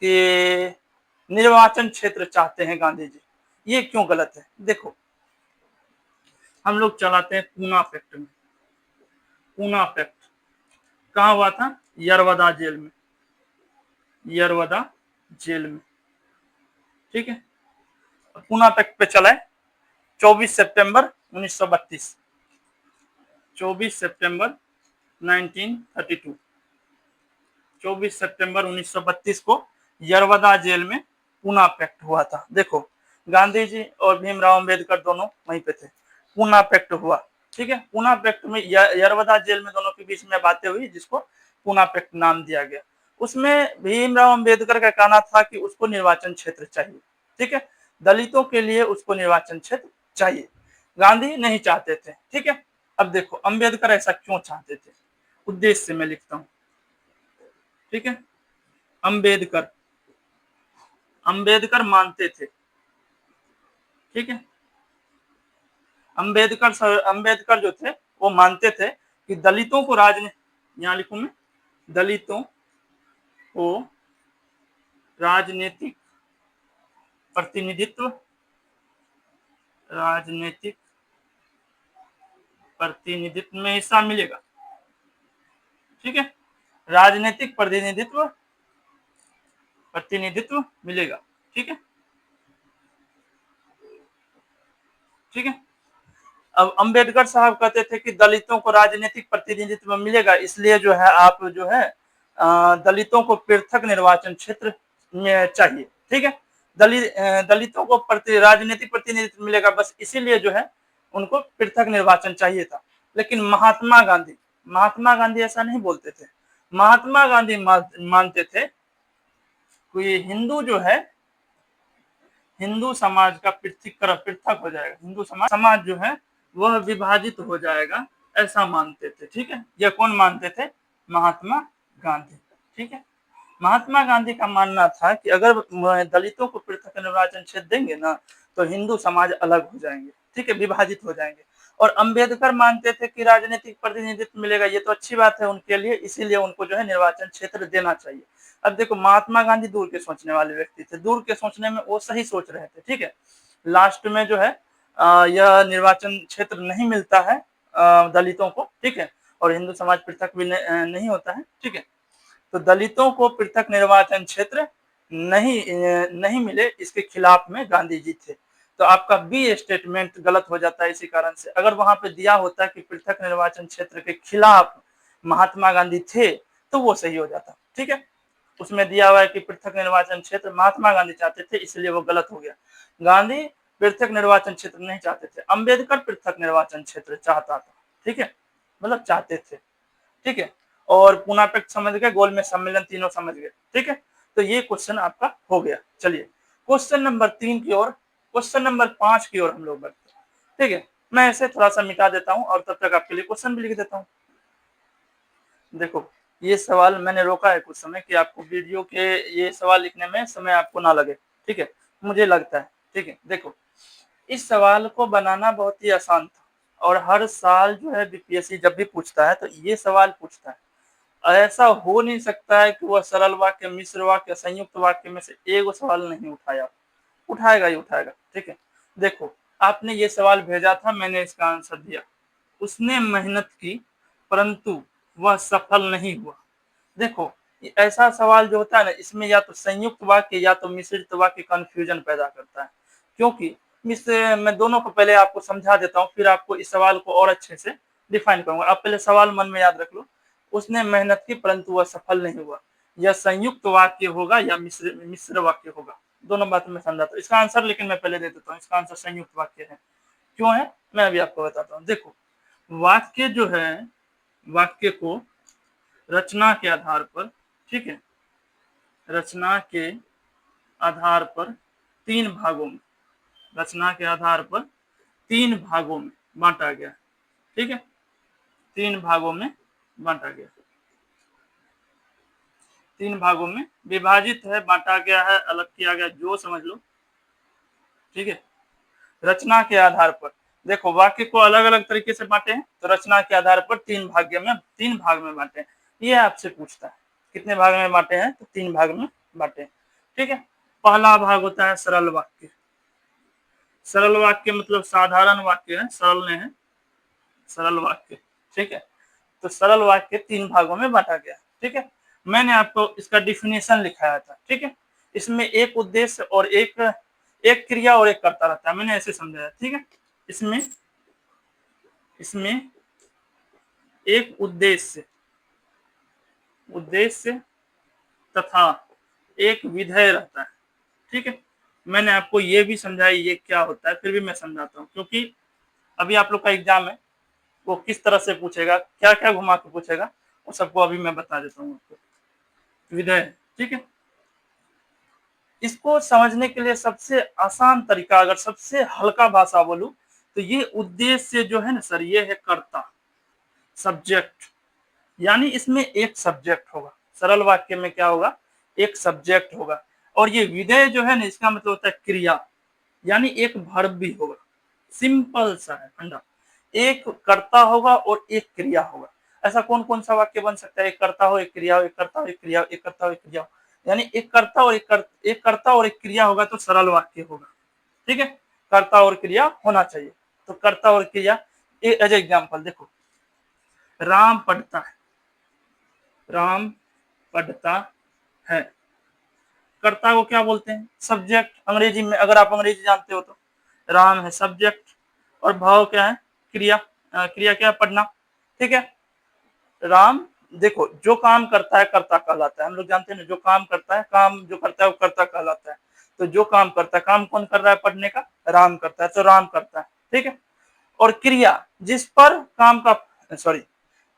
कि निर्वाचन क्षेत्र चाहते हैं गांधी जी, ये क्यों गलत है? देखो हम लोग चलाते हैं पूना फैक्ट में, पूना फैक्ट कहाँ हुआ था? यरवदा जेल में, ठीक है। पूना फैक्ट पे चला है 24 सितंबर 1932, 24 सितंबर 1932, 24 सितंबर 1932 को यरवदा जेल में पूना पैक्ट हुआ था। देखो गांधी जी और भीमराव अंबेडकर दोनों वहीं पे थे, पूना पैक्ट हुआ, ठीक है। पूना पैक्ट में यरवदा जेल में दोनों के बीच में बातें हुई जिसको पूना पैक्ट नाम दिया गया। उसमें भीमराव अंबेडकर का कहना था कि उसको निर्वाचन क्षेत्र चाहिए, ठीक है, दलितों के लिए उसको निर्वाचन क्षेत्र चाहिए, गांधी नहीं चाहते थे, ठीक है। अब देखो अंबेडकर ऐसा क्यों चाहते थे, उद्देश्य से मैं लिखता हूं, ठीक है। अंबेडकर अंबेडकर मानते थे, ठीक है। अंबेडकर जो थे वो मानते थे कि दलितों को यहाँ लिखूं मैं, दलितों को राजनीतिक प्रतिनिधित्व राजनीतिक प्रतिनिधित्व में हिस्सा मिलेगा, ठीक है। राजनीतिक प्रतिनिधित्व मिलेगा, ठीक है, ठीक है। अब अंबेडकर साहब कहते थे कि दलितों को राजनीतिक प्रतिनिधित्व मिलेगा, इसलिए जो है आप जो है दलितों को पृथक निर्वाचन क्षेत्र में चाहिए, ठीक है। दलितों को राजनीतिक प्रतिनिधित्व मिलेगा, बस इसीलिए जो है उनको पृथक निर्वाचन चाहिए था। लेकिन महात्मा गांधी ऐसा नहीं बोलते थे। महात्मा गांधी मानते थे कि हिंदू जो है, हिंदू समाज का पृथक हो जाएगा, हिंदू समाज जो है वह विभाजित हो जाएगा, ऐसा मानते थे, ठीक है। यह कौन मानते थे? महात्मा गांधी, ठीक है। महात्मा गांधी का मानना था कि अगर दलितों को पृथक निर्वाचन क्षेत्र देंगे ना तो हिंदू समाज अलग हो जाएंगे, ठीक है, विभाजित हो जाएंगे। और अंबेडकर मानते थे कि राजनीतिक प्रतिनिधित्व मिलेगा, ये तो अच्छी बात है उनके लिए, इसीलिए उनको जो है निर्वाचन क्षेत्र देना चाहिए। अब देखो महात्मा गांधी दूर के सोचने वाले व्यक्ति थे, दूर के सोचने में वो सही सोच रहे थे, ठीक है। लास्ट में जो है यह निर्वाचन क्षेत्र नहीं मिलता है दलितों को, ठीक है, और हिंदू समाज पृथक भी नहीं होता है, ठीक है। तो दलितों को पृथक निर्वाचन क्षेत्र नहीं मिले, इसके खिलाफ में गांधी जी थे। तो आपका बी स्टेटमेंट गलत हो जाता है इसी कारण से। अगर वहां पे दिया होता कि पृथक निर्वाचन क्षेत्र के खिलाफ महात्मा गांधी थे तो वो सही हो जाता, ठीक है। उसमें दिया हुआ है कि पृथक निर्वाचन क्षेत्र महात्मा गांधी चाहते थे, इसलिए वो गलत हो गया। गांधी पृथक निर्वाचन क्षेत्र नहीं चाहते थे, अंबेडकर पृथक निर्वाचन क्षेत्र चाहता था, ठीक है, मतलब चाहते थे, ठीक है। और पुनापेक्ष समझ गए, गोल में सम्मेलन, तीनों समझ गए, ठीक है। तो ये क्वेश्चन आपका हो गया। चलिए क्वेश्चन नंबर 3 की ओर, क्वेश्चन नंबर 5 की ओर हम लोग बढ़ते हैं, ठीक है। मैं इसे थोड़ा सा मिटा देता हूं और तब तक आपके लिए क्वेश्चन भी लिख देता हूं। देखो ये सवाल मैंने रोका है कुछ समय कि आपको वीडियो के ये सवाल लिखने में समय आपको ना लगे, ठीक है, मुझे लगता है, ठीक है। देखो इस सवाल को बनाना बहुत ही आसान था और हर साल जो है बीपीएससी जब भी पूछता है तो ये सवाल पूछता है। ऐसा हो नहीं सकता है कि वह सरल वाक्य, मिश्र वाक्य, संयुक्त वाक्य में से एक सवाल नहीं उठाएगा ही उठाएगा, ठीक है। देखो आपने ये सवाल भेजा था, मैंने इसका आंसर दिया, उसने मेहनत की परंतु वह सफल नहीं हुआ। देखो ऐसा सवाल जो होता है ना, इसमें या तो संयुक्त वाक्य या तो मिश्रित वाक्य कंफ्यूजन पैदा करता है, क्योंकि मैं दोनों को पहले आपको समझा देता हूँ, फिर आपको इस सवाल को और अच्छे से डिफाइन करूंगा। आप पहले सवाल मन में याद रख लो, उसने मेहनत की परंतु वह सफल नहीं हुआ, यह संयुक्त वाक्य होगा या मिश्र वाक्य होगा, दोनों बातें मैं समझाता हूँ। इसका आंसर लेकिन मैं पहले दे देता हूँ, इसका आंसर संयुक्त वाक्य है। क्यों है मैं अभी आपको बताता हूँ। देखो वाक्य जो है, वाक्य को रचना के आधार पर, ठीक है, रचना के आधार पर तीन भागों में, रचना के आधार पर तीन भागों में बांटा गया, ठीक है, तीन भागों में बांटा गया, तीन भागों में विभाजित है, बांटा गया है, अलग किया गया, जो समझ लो, ठीक है। रचना के आधार पर देखो वाक्य को अलग अलग तरीके से बांटे हैं, तो रचना के आधार पर तीन भाग में बांटे हैं। ये आपसे पूछता है कितने भाग में बांटे हैं, तो तीन भाग में बांटे हैं, ठीक है। पहला भाग होता है सरल वाक्य। सरल वाक्य मतलब साधारण वाक्य है, सरल नहीं है, सरल वाक्य, ठीक है। तो सरल वाक्य तीन भागों में बांटा गया, ठीक है। मैंने आपको इसका डिफिनेशन लिखाया था, ठीक है। इसमें एक उद्देश्य और एक क्रिया और एक कर्ता रहता है, मैंने ऐसे समझाया, ठीक है। इसमें एक उद्देश्य तथा एक विधेय रहता है, ठीक है। मैंने आपको ये भी समझाया ये क्या होता है, फिर भी मैं समझाता हूँ, क्योंकि अभी आप लोग का एग्जाम है, वो किस तरह से पूछेगा, क्या क्या घुमा के पूछेगा, वो सबको अभी मैं बता देता हूँ आपको। विधेय, ठीक है। इसको समझने के लिए सबसे आसान तरीका, अगर सबसे हल्का भाषा बोलूं तो ये उद्देश्य जो है ना सर, ये है कर्ता, सब्जेक्ट, यानी इसमें एक सब्जेक्ट होगा। सरल वाक्य में क्या होगा, एक सब्जेक्ट होगा, और ये विधेय जो है ना इसका मतलब होता है क्रिया, यानी एक वर्ब भी होगा। सिंपल सा है फंडा, एक कर्ता होगा और एक क्रिया होगा। ऐसा कौन कौन सा वाक्य बन सकता है? एक कर्ता हो, एक क्रिया हो, एक कर्ता हो, एक क्रिया हो, एक कर्ता हो, एक क्रिया हो, यानी एक कर्ता और एक कर्ता और एक क्रिया होगा तो सरल वाक्य होगा। ठीक है, कर्ता और क्रिया होना चाहिए। तो कर्ता और क्रिया, एज एग्जाम्पल देखो, राम पढ़ता है, राम पढ़ता है, कर्ता को क्या बोलते हैं? सब्जेक्ट। अंग्रेजी में अगर आप अंग्रेजी जानते हो तो राम है सब्जेक्ट, और भाव क्या है? क्रिया। क्रिया क्या है? पढ़ना। ठीक है, राम देखो जो काम करता है कर्ता कहलाता है, हम लोग जानते हैं ना, जो काम करता है, काम जो करता है वो कर्ता कहलाता है। तो जो काम करता है, काम कौन कर रहा है? पढ़ने का राम करता है, तो राम करता है। ठीक है, और क्रिया जिस पर काम का, सॉरी,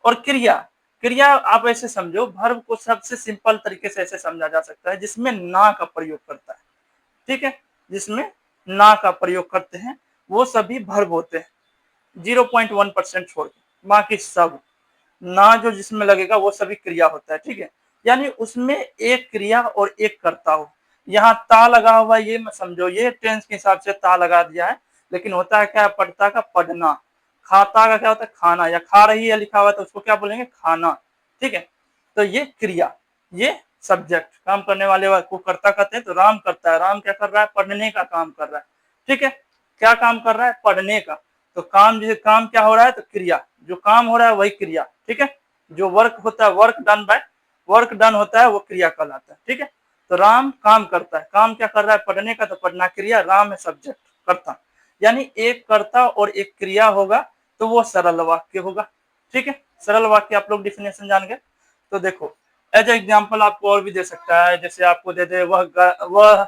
और क्रिया, क्रिया आप ऐसे समझो, वर्ब को सबसे सिंपल तरीके से ऐसे समझा जा सकता है जिसमें ना का प्रयोग करता है। ठीक है, जिसमें ना का प्रयोग करते हैं वो सभी वर्ब होते हैं, 0.1% छोड़ के बाकी सब ना जो जिसमें लगेगा वो सभी क्रिया होता है। ठीक है, यानी उसमें एक क्रिया और एक कर्ता हो। यहाँ ता लगा हुआ ये मत समझो, ये टेंस के हिसाब से ता लगा दिया है, लेकिन होता है क्या? पढ़ता का पढ़ना, खाता का क्या होता है? खाना, या खा रही है लिखा हुआ है तो उसको क्या बोलेंगे? खाना। ठीक है, तो ये क्रिया, ये सब्जेक्ट, काम करने वाले को कर्ता कहते हैं। तो राम करता है, राम क्या कर रहा है? पढ़ने का काम कर रहा है। ठीक है, क्या काम कर रहा है? पढ़ने का। तो काम, जैसे काम क्या हो रहा है? तो क्रिया, जो काम हो रहा है वही क्रिया। ठीक है, जो वर्क होता है, work done by, work done होता है वो क्रिया कहलाता है। ठीक है, तो राम काम करता है, काम क्या कर रहा है? पढ़ने का, तो पढ़ना क्रिया, राम है सब्जेक्ट, कर्ता, यानी एक कर्ता और एक क्रिया होगा तो वो सरल वाक्य होगा। ठीक है, सरल वाक्य आप लोग डिफिनेशन जान गए। तो देखो एज एग्जाम्पल आपको और भी दे सकता है, जैसे आपको दे दे, वह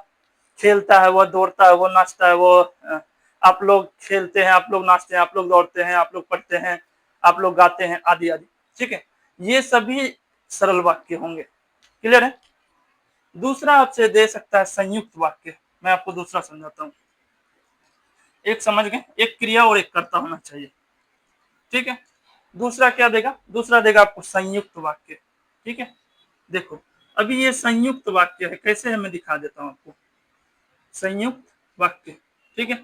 खेलता है, वह दौड़ता है, वो नाचता है, वो आप लोग खेलते हैं, आप लोग नाचते हैं, आप लोग दौड़ते हैं, आप लोग पढ़ते हैं, आप लोग गाते हैं, आदि आदि। ठीक है, ये सभी सरल वाक्य होंगे। क्लियर है? दूसरा आपसे दे सकता है संयुक्त वाक्य। मैं आपको दूसरा समझाता हूँ। एक समझ गए, एक क्रिया और एक कर्ता होना चाहिए। ठीक है, दूसरा क्या देगा? दूसरा देगा आपको संयुक्त वाक्य। ठीक है, देखो अभी ये संयुक्त वाक्य है, कैसे है मैं दिखा देता हूँ आपको। संयुक्त वाक्य, ठीक है,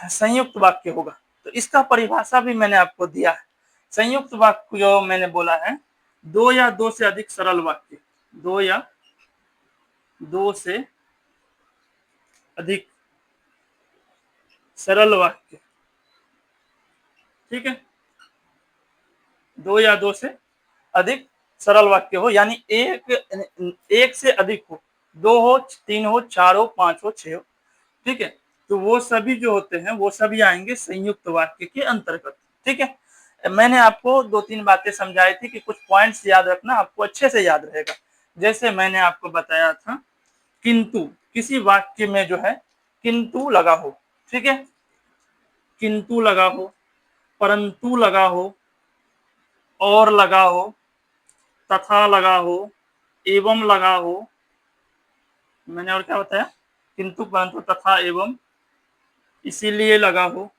संयुक्त वाक्य होगा तो इसका परिभाषा भी मैंने आपको दिया है। संयुक्त वाक्य जो मैंने बोला है, दो या दो से अधिक सरल वाक्य, दो या दो से अधिक सरल वाक्य। ठीक है, दो या दो से अधिक सरल वाक्य हो, यानी एक से अधिक हो, दो हो, तीन हो, चार हो, पांच हो, छह हो। ठीक है, तो वो सभी जो होते हैं वो सभी आएंगे संयुक्त वाक्य के अंतर्गत। ठीक है, मैंने आपको दो तीन बातें समझाई थी कि कुछ पॉइंट्स याद रखना, आपको अच्छे से याद रहेगा। जैसे मैंने आपको बताया था, किंतु, किसी वाक्य में जो है किंतु लगा हो, ठीक है, किंतु लगा हो, परंतु लगा हो, और लगा हो, तथा लगा हो, एवं लगा हो, मैंने और क्या बताया? किंतु, परंतु, तथा, एवं, इसीलिए लगा हो,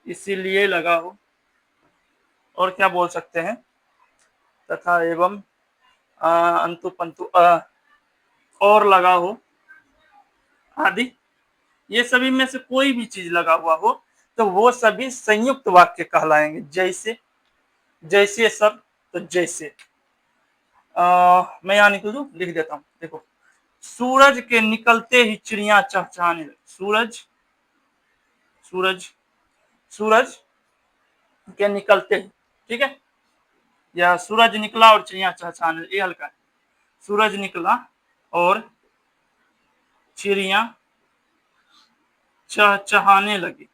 इसीलिए लगा हो, और क्या बोल सकते हैं? तथा, एवं, अंतु पंतु, और लगा हो, आदि। ये सभी में से कोई भी चीज लगा हुआ हो तो वो सभी संयुक्त वाक्य कहलाएंगे। जैसे, जैसे सर, तो जैसे, मैं यहाँ निकल दूं, लिख देता हूँ। देखो, सूरज के निकलते ही चिड़िया चहचहाने लगी। सूरज, सूरज, सूरज के निकलते ही, ठीक है, या सूरज निकला और चिड़िया चहचहाने, ये हल्का है। सूरज निकला और चिड़िया चहचहाने लगी,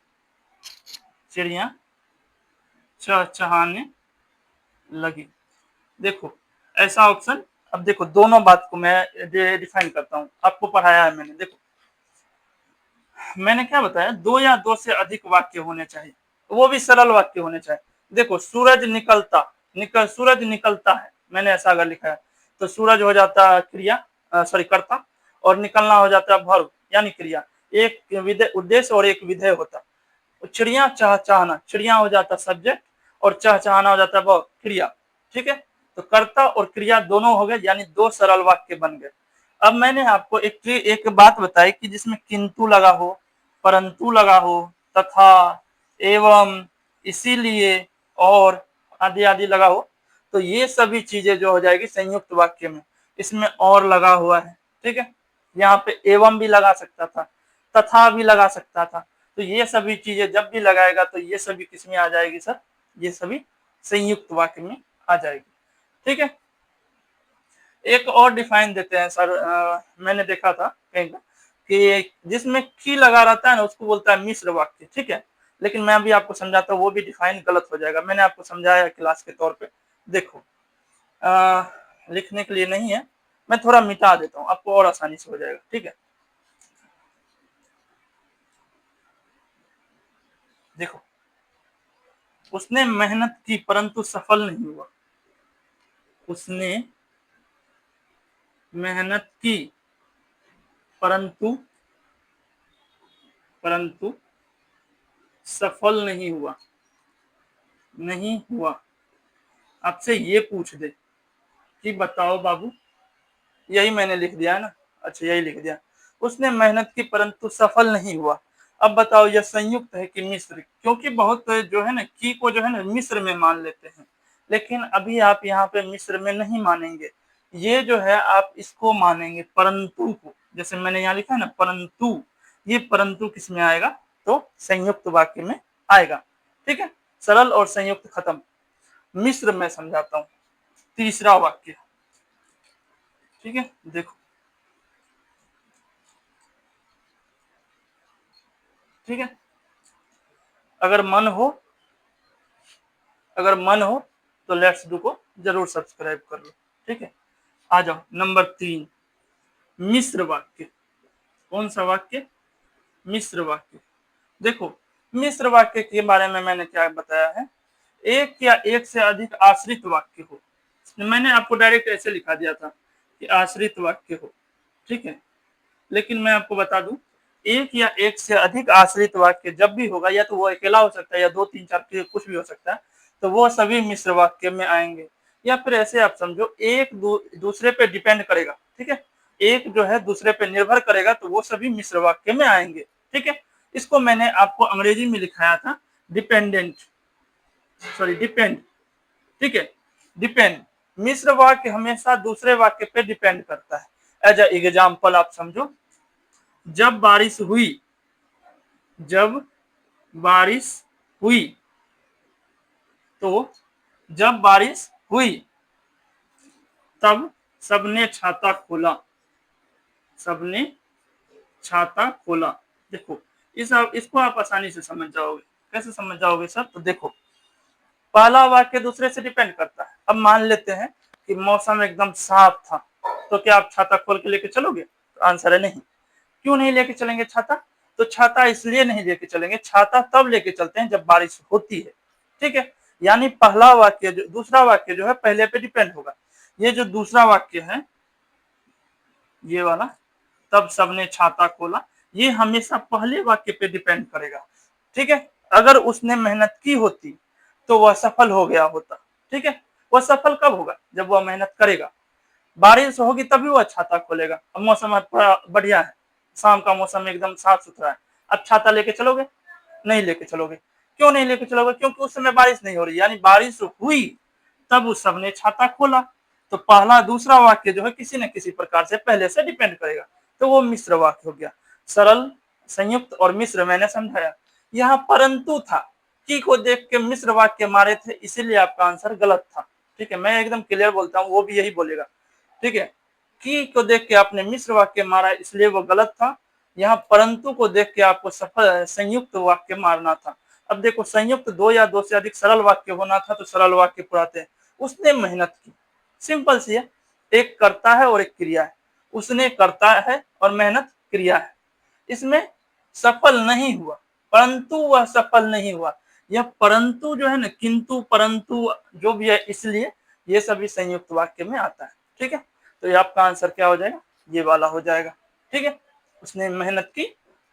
चिड़िया चहचहाने लगी। देखो ऐसा ऑप्शन, अब देखो दोनों बात को मैं डिफाइन करता हूं, आपको पढ़ाया है मैंने। देखो मैंने क्या बताया, दो या दो से अधिक वाक्य होने चाहिए, वो भी सरल वाक्य होने चाहिए। देखो सूरज निकलता, सूरज निकलता है, मैंने ऐसा अगर लिखा है तो सूरज हो जाता है क्रिया, सॉरी कर्ता, और निकलना हो जाता है वर्ब यानी क्रिया। एक विधेय उद्देश्य और एक विधेय होता। चिड़िया चहचहाना, चिड़िया हो जाता सब्जेक्ट और चहचहाना हो जाता है क्रिया। ठीक है, तो कर्ता और क्रिया दोनों हो गए, यानी दो सरल वाक्य बन गए। अब मैंने आपको एक बात बताई कि जिसमें किंतु लगा हो, परंतु लगा हो, तथा, एवं, इसीलिए, और आदि आदि लगा हो, तो ये सभी चीजें जो हो जाएगी संयुक्त वाक्य में। इसमें और लगा हुआ है, ठीक है, यहाँ पे एवं भी लगा सकता था, तथा भी लगा सकता था, तो ये सभी चीजें जब भी लगाएगा तो ये सभी किसमें आ जाएगी सर, ये सभी संयुक्त वाक्य में आ जाएगी, ठीक है। एक और डिफाइन देते हैं सर, मैंने देखा था कहीं पर कि जिसमें की लगा रहता है ना उसको बोलता है मिश्र वाक्य, ठीक है, लेकिन मैं अभी आपको समझाता हूँ, वो भी डिफाइन गलत हो जाएगा। मैंने आपको समझाया क्लास के तौर पे, देखो लिखने के लिए नहीं है, मैं थोड़ा मिटा देता हूँ, आपको और आसानी से हो जाएगा, ठीक है। देखो, उसने मेहनत की परंतु सफल नहीं हुआ, उसने मेहनत की परंतु परंतु सफल नहीं हुआ, नहीं हुआ। आपसे ये पूछ दे कि बताओ बाबू, यही मैंने लिख दिया है ना, अच्छा यही लिख दिया, उसने मेहनत की परंतु सफल नहीं हुआ। अब बताओ यह संयुक्त है कि मिश्र, क्योंकि बहुत जो है ना की को जो है ना मिश्र में मान लेते हैं, लेकिन अभी आप यहाँ पे मिश्र में नहीं मानेंगे, ये जो है आप इसको मानेंगे परंतु को, जैसे मैंने यहाँ लिखा है ना परंतु, ये परंतु किस में आएगा, तो संयुक्त वाक्य में आएगा, ठीक है। सरल और संयुक्त खत्म, मिश्र में समझाता हूँ, तीसरा वाक्य, ठीक है। देखो, ठीक है, अगर मन हो, अगर मन हो तो लेट्स डू को जरूर सब्सक्राइब कर लो, ठीक है। आ जाओ नंबर 3, मिश्र वाक्य। कौन सा वाक्य, मिश्र वाक्य। देखो, मिश्र वाक्य के बारे में मैंने क्या बताया है, एक या एक से अधिक आश्रित वाक्य हो, मैंने आपको डायरेक्ट ऐसे लिखा दिया था कि आश्रित वाक्य हो, ठीक है, लेकिन मैं आपको बता दूं, एक या एक से अधिक आश्रित वाक्य जब भी होगा, या तो वो अकेला हो सकता है या 2 3 4 कुछ भी हो सकता है, तो वो सभी मिश्र वाक्य में आएंगे। या फिर ऐसे आप समझो, एक दूसरे पे डिपेंड करेगा, ठीक है, एक जो है दूसरे पे निर्भर करेगा, तो वो सभी मिश्र वाक्य में आएंगे, ठीक है। इसको मैंने आपको अंग्रेजी में लिखाया था डिपेंडेंट, सॉरी डिपेंड, ठीक है, डिपेंड। मिश्र वाक्य हमेशा दूसरे वाक्य पे डिपेंड करता है। एज एग्जाम्पल आप समझो, जब बारिश हुई, जब बारिश हुई, तो जब बारिश हुई तब सबने छाता खोला, सबने छाता खोला। देखो, इसको आप आसानी से समझ जाओगे। कैसे समझ जाओगे सर, तो देखो, पहला वाक्य दूसरे से डिपेंड करता है। अब मान लेते हैं कि मौसम एकदम साफ था, तो क्या आप छाता खोल के लेके चलोगे, तो आंसर है नहीं। क्यों नहीं लेके चलेंगे छाता, तो छाता इसलिए नहीं लेके चलेंगे, छाता तब लेके चलते हैं जब बारिश होती है, ठीक है। यानी पहला वाक्य जो, दूसरा वाक्य जो है पहले पे डिपेंड होगा। ये जो दूसरा वाक्य है, ये वाला, तब सबने छाता खोला, ये हमेशा पहले वाक्य पे डिपेंड करेगा, ठीक है। अगर उसने मेहनत की होती तो वह सफल हो गया होता, ठीक है। वह सफल कब होगा, जब वह मेहनत करेगा। बारिश होगी तभी वह छाता खोलेगा। अब मौसम थोड़ा बढ़िया है, शाम का मौसम एकदम साफ सुथरा है, अब छाता लेके चलोगे, नहीं लेके चलोगे। क्यों नहीं लेके चलोगे, क्योंकि उस समय बारिश नहीं हो रही, यानी बारिश हुई तब उस सबने छाता खोला। तो पहला दूसरा वाक्य जो है किसी न किसी प्रकार से पहले से डिपेंड करेगा, तो वो मिश्र वाक्य हो गया। सरल, संयुक्त और मिश्र मैंने समझाया। यहाँ परंतु था, की को देख के मिश्र वाक्य मारे थे, इसीलिए आपका आंसर गलत था, ठीक है। मैं एकदम क्लियर बोलता हूँ, वो भी यही बोलेगा, ठीक है। की को देख के आपने मिश्र वाक्य मारा, इसलिए वो गलत था। यहाँ परंतु को देख के आपको सफल संयुक्त वाक्य मारना था। अब देखो, संयुक्त दो या दो से अधिक सरल वाक्य होना था, तो सरल वाक्य पुराते हैं। उसने मेहनत की, सिंपल सी है, एक कर्ता है और एक क्रिया है। उसने कर्ता है और मेहनत क्रिया है। इसमें सफल नहीं हुआ, परंतु वह सफल नहीं हुआ। यह परंतु जो है ना, किंतु परंतु जो भी है, इसलिए ये सभी संयुक्त वाक्य में आता है, ठीक है। तो ये आपका आंसर क्या हो जाएगा, ये वाला हो जाएगा, ठीक है। उसने मेहनत की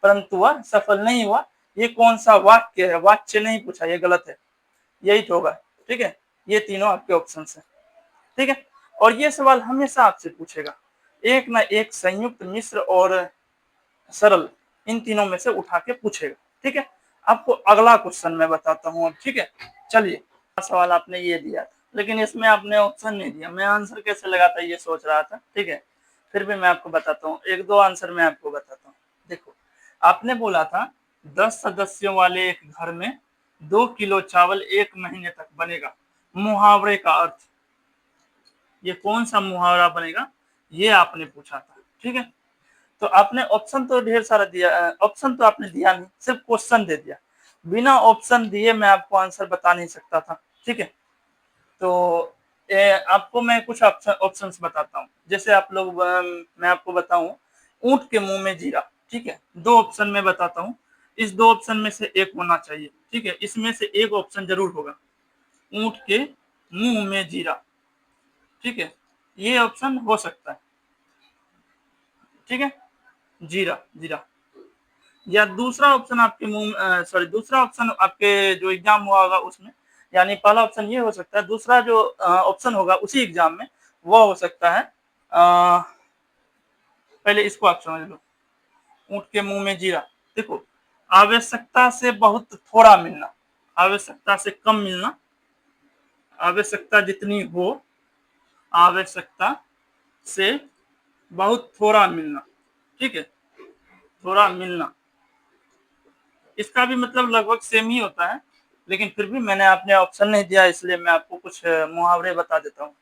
परंतु वह सफल नहीं हुआ। ये कौन सा वाक्य है, वाक्य नहीं पूछा, ये गलत है, यही तो होगा, ठीक है। ये तीनों आपके ऑप्शन है। ठीक है। और ये सवाल हमेशा आपसे पूछेगा, एक ना एक संयुक्त, मिश्र और सरल, इन तीनों में से उठा के पूछेगा। ठीक है, आपको अगला क्वेश्चन मैं बताता हूँ अब। ठीक है, चलिए, सवाल आपने ये दिया था, लेकिन इसमें आपने ऑप्शन नहीं दिया, मैं आंसर कैसे लगाता ये सोच रहा था। ठीक है, फिर भी मैं आपको बताता हूँ, एक दो आंसर मैं आपको बताता हूँ। देखो, आपने बोला था 10 सदस्यों वाले एक घर में 2 किलो चावल 1 महीने तक बनेगा। मुहावरे का अर्थ, ये कौन सा मुहावरा बनेगा, ये आपने पूछा था। ठीक है, तो आपने ऑप्शन तो ढेर सारा दिया, ऑप्शन तो आपने दिया नहीं, सिर्फ क्वेश्चन दे दिया। बिना ऑप्शन दिए मैं आपको आंसर बता नहीं सकता था। ठीक है, तो आपको मैं कुछ ऑप्शंस बताता हूँ। जैसे आप लोग, मैं आपको बताऊं, ऊंट के मुंह में जीरा। ठीक है, दो ऑप्शन में बताता हूँ, इस दो ऑप्शन में से एक होना चाहिए। ठीक है, इसमें से एक ऑप्शन जरूर होगा, ऊंट के मुंह में जीरा। ठीक है, ये ऑप्शन हो सकता है। ठीक है, जीरा, जीरा। या दूसरा ऑप्शन आपके मुंह, सॉरी, दूसरा ऑप्शन आपके जो एग्जाम हुआ होगा उसमें, यानी पहला ऑप्शन ये हो सकता है, दूसरा जो ऑप्शन होगा उसी एग्जाम में वो हो सकता है, पहले इसको आप समझ लो, ऊंट के मुंह में जीरा। देखो, आवश्यकता से बहुत थोड़ा मिलना, आवश्यकता से कम मिलना, आवश्यकता जितनी हो, आवश्यकता से बहुत थोड़ा मिलना। ठीक है, थोड़ा मिलना, इसका भी मतलब लगभग सेम ही होता है, लेकिन फिर भी मैंने आपने ऑप्शन नहीं दिया, इसलिए मैं आपको कुछ मुहावरे बता देता हूँ।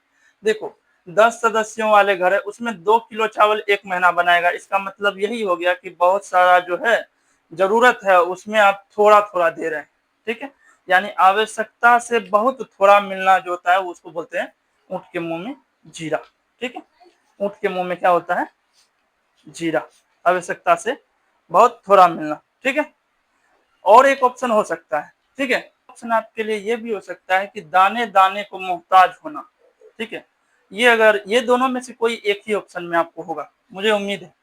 देखो, 10 सदस्यों वाले घर है, उसमें 2 किलो चावल 1 महीना बनाएगा। इसका मतलब यही हो गया कि बहुत सारा जो है जरूरत है उसमें आप थोड़ा थोड़ा दे रहे हैं। ठीक है, यानी आवश्यकता से बहुत थोड़ा मिलना जो होता है उसको बोलते हैं ऊंट के मुंह में जीरा। ठीक है, ऊंट के मुंह में क्या होता है, जीरा, आवश्यकता से बहुत थोड़ा मिलना। ठीक है, और एक ऑप्शन हो सकता है। ठीक है, ऑप्शन आपके लिए ये भी हो सकता है कि दाने दाने को मोहताज होना। ठीक है, ये अगर ये दोनों में से कोई एक ही ऑप्शन में आपको होगा, मुझे उम्मीद है,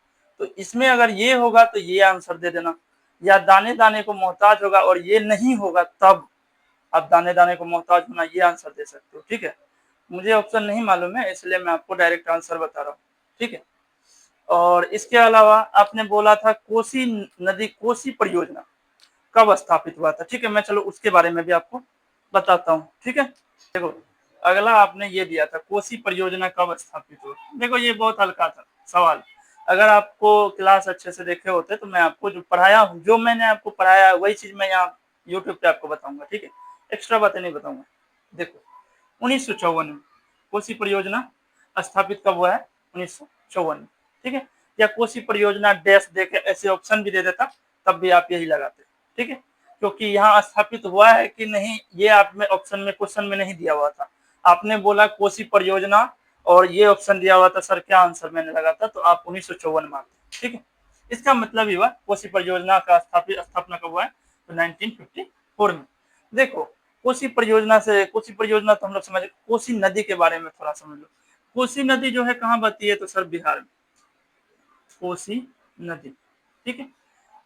तो इसमें अगर ये होगा तो ये आंसर दे देना, या दाने दाने को मोहताज होगा और ये नहीं होगा तब आप दाने दाने को मोहताज होना ये आंसर दे सकते हो। ठीक है, मुझे ऑप्शन नहीं मालूम है, इसलिए मैं आपको डायरेक्ट आंसर बता रहा हूँ। ठीक है, और इसके अलावा आपने बोला था कोसी नदी, कोसी परियोजना कब स्थापित हुआ था। ठीक है, मैं चलो उसके बारे में भी आपको बताता हूँ। ठीक है, देखो, अगला आपने ये दिया था कोसी परियोजना कब स्थापित हुआ। देखो, ये बहुत हल्का था सवाल, अगर आपको क्लास अच्छे से देखे होते तो मैं आपको जो पढ़ाया हूँ, जो मैंने आपको पढ़ाया वही चीज मैं यहाँ यूट्यूब पे आपको बताऊंगा। ठीक है, एक्स्ट्रा बातें नहीं बताऊंगा। देखो, 1954 में कोसी परियोजना स्थापित कब हुआ है, 1954 में। ठीक है, या कोसी परियोजना डैश दे के ऐसे ऑप्शन भी दे देता तब भी आप यही लगाते। ठीक है, क्योंकि यहाँ स्थापित हुआ है कि नहीं ये आप में ऑप्शन में, क्वेश्चन में नहीं दिया हुआ था। आपने बोला कोसी परियोजना और ये ऑप्शन दिया हुआ था, सर क्या आंसर मैंने लगा था, तो आप 1954 मानते। ठीक है, इसका मतलब ही हुआ कोसी परियोजना का स्थापना कब हुआ है, तो 1954 में। देखो, कोसी परियोजना से, कोसी परियोजना तो हम लोग समझ, कोसी नदी के बारे में थोड़ा समझ लो। कोसी नदी जो है कहाँ बहती है, तो सर बिहार में, कोसी नदी। ठीक है,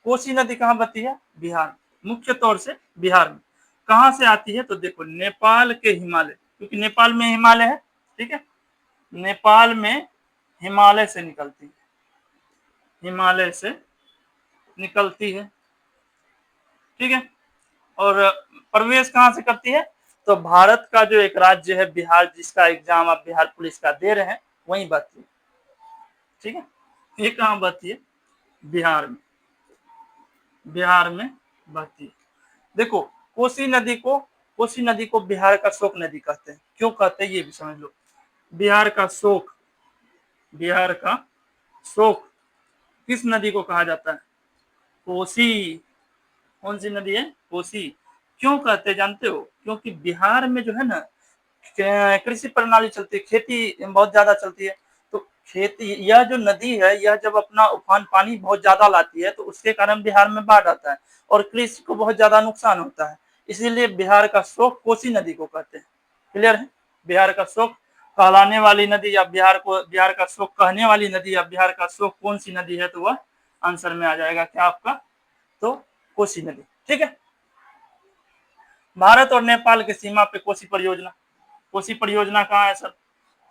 कोसी नदी कहाँ बहती है, बिहार, मुख्य तौर से बिहार में। कहाँ से आती है, तो देखो नेपाल के हिमालय, क्योंकि नेपाल में हिमालय है। ठीक है, नेपाल में हिमालय से निकलती है, हिमालय से निकलती है। ठीक है, और प्रवेश कहाँ से करती है, तो भारत का जो एक राज्य है बिहार, जिसका एग्जाम आप बिहार पुलिस का दे रहे हैं, वहीं बहती है। ठीक है, ये कहाँ बहती है, बिहार में, बिहार में बहती है। देखो, कोसी नदी को, कोसी नदी को बिहार का शोक नदी कहते हैं। क्यों कहते हैं ये भी समझ लो, बिहार का शोक, बिहार का शोक किस नदी को कहा जाता है, कोसी। कौन सी नदी है, कोसी। क्यों कहते हैं जानते हो, क्योंकि बिहार में जो है ना कृषि प्रणाली चलती है, खेती बहुत ज्यादा चलती है। तो खेती, यह जो नदी है यह जब अपना उफान पानी बहुत ज्यादा लाती है तो उसके कारण बिहार में बाढ़ आता है और कृषि को बहुत ज्यादा नुकसान होता है। इसीलिए बिहार का शोक कोसी नदी को कहते हैं। क्लियर है, बिहार का शोक कहलाने वाली नदी, या बिहार को बिहार का शोक कहने वाली नदी, या बिहार का शोक कौन सी नदी है, तो वह आंसर में आ जाएगा क्या आपका, तो कोसी नदी। ठीक है, भारत और नेपाल की सीमा पे कोसी परियोजना, कोसी परियोजना कहाँ है सर,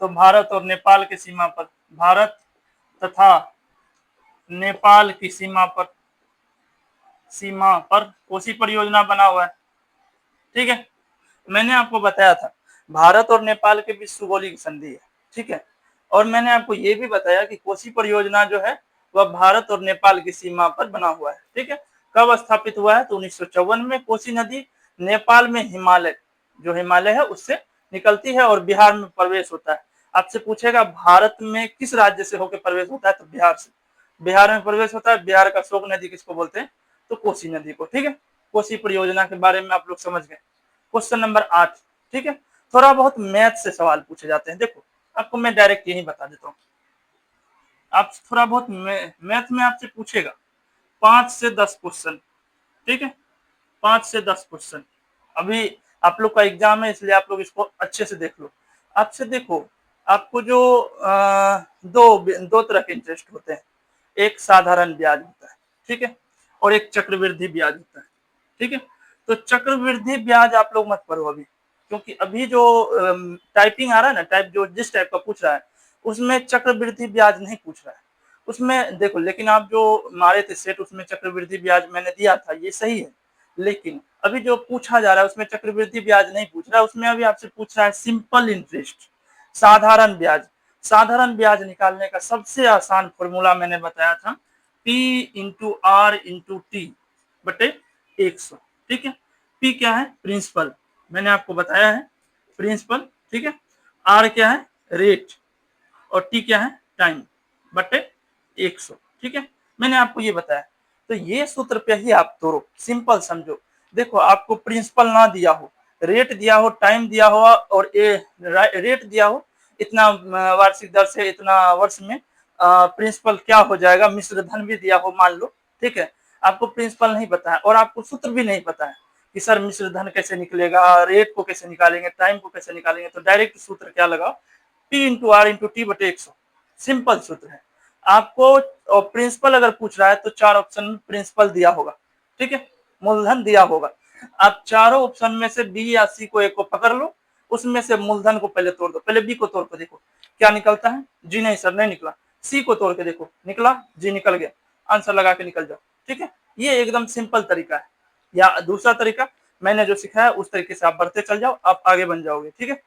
तो भारत और नेपाल की सीमा पर, भारत तथा नेपाल की सीमा पर कोसी परियोजना बना हुआ है। ठीक है, मैंने आपको बताया था भारत और नेपाल के बीच सुगौली संधि है। ठीक है, और मैंने आपको ये भी बताया कि कोसी परियोजना जो है वह भारत और नेपाल की सीमा पर बना हुआ है। ठीक है, कब स्थापित हुआ है? तो 1954 में। कोसी नदी नेपाल में हिमालय है उससे निकलती है और बिहार में प्रवेश होता है। आपसे पूछेगा भारत में किस राज्य से होकर प्रवेश होता है? तो बिहार से। बिहार में प्रवेश होता है। बिहार का शोक नदी किसको बोलते हैं? तो कोसी नदी को। ठीक है, कोसी परियोजना के बारे में आप लोग समझ गए। Question number 8। ठीक है, थोड़ा बहुत मैथ से सवाल पूछे जाते हैं। देखो आपको मैं डायरेक्ट यही बता देता हूँ, आप थोड़ा बहुत मैथ में आपसे पूछेगा 5 से 10 क्वेश्चन। ठीक है, 5 से 10 क्वेश्चन। अभी आप लोग का एग्जाम है इसलिए आप लोग इसको अच्छे से देख लो। आपसे देखो, आपको जो दो दो तरह के इंटरेस्ट होते हैं, एक साधारण ब्याज होता है, ठीक है, और एक चक्रवृद्धि ब्याज होता है। ठीक है, तो चक्रवृद्धि ब्याज आप लोग मत पढ़ो अभी, क्योंकि अभी जो टाइपिंग आ रहा है ना, टाइप जो जिस टाइप का पूछ रहा है उसमें चक्रवृद्धि ब्याज नहीं पूछ रहा है उसमें। देखो लेकिन आप जो मारे थे सेट उसमें चक्रवृद्धि ब्याज मैंने दिया था, ये सही है, लेकिन अभी जो पूछा जा रहा है उसमें चक्रवृद्धि ब्याज नहीं पूछ रहा है, उसमें अभी आपसे पूछ रहा है सिंपल इंटरेस्ट, साधारण ब्याज। साधारण ब्याज निकालने का सबसे आसान फॉर्मूला मैंने बताया था, P into R into T बटे 100। ठीक है, P क्या है? प्रिंसिपल, मैंने आपको बताया है प्रिंसिपल। ठीक है, R क्या है? रेट, और T क्या है? टाइम बटे 100। ठीक है, मैंने आपको ये बताया। तो ये सूत्र पे ही आप तोड़ो, सिंपल समझो। देखो आपको प्रिंसिपल ना दिया हो, रेट दिया हो, टाइम दिया हो और रेट दिया हो इतना वार्षिक दर से इतना वर्ष में प्रिंसिपल क्या हो जाएगा, मिश्र धन भी दिया हो मान लो। ठीक है, आपको प्रिंसिपल नहीं पता है और आपको सूत्र भी नहीं पता है कि सर मिश्र धन कैसे निकलेगा, रेट को कैसे निकालेंगे, टाइम को कैसे निकालेंगे, तो डायरेक्ट सूत्र क्या लगाओ, P into R into T बटे 100। सिंपल सूत्र है। आपको प्रिंसिपल अगर पूछ रहा है तो 4 ऑप्शन में प्रिंसिपल दिया होगा। ठीक है, मूलधन दिया होगा। आप चारों ऑप्शन में से बी या सी को एक को पकड़ लो, उसमें से मूलधन को पहले तोड़ दो। पहले बी को तोड़ के देखो क्या निकलता है। जी नहीं सर नहीं निकला। सी को तोड़ के देखो, निकला, जी निकल गया, आंसर लगा के निकल जाओ। ठीक है, ये एकदम सिंपल तरीका है। या दूसरा तरीका मैंने जो सिखाया उस तरीके से आप बढ़ते चल जाओ, आप आगे बन जाओगे। ठीक है,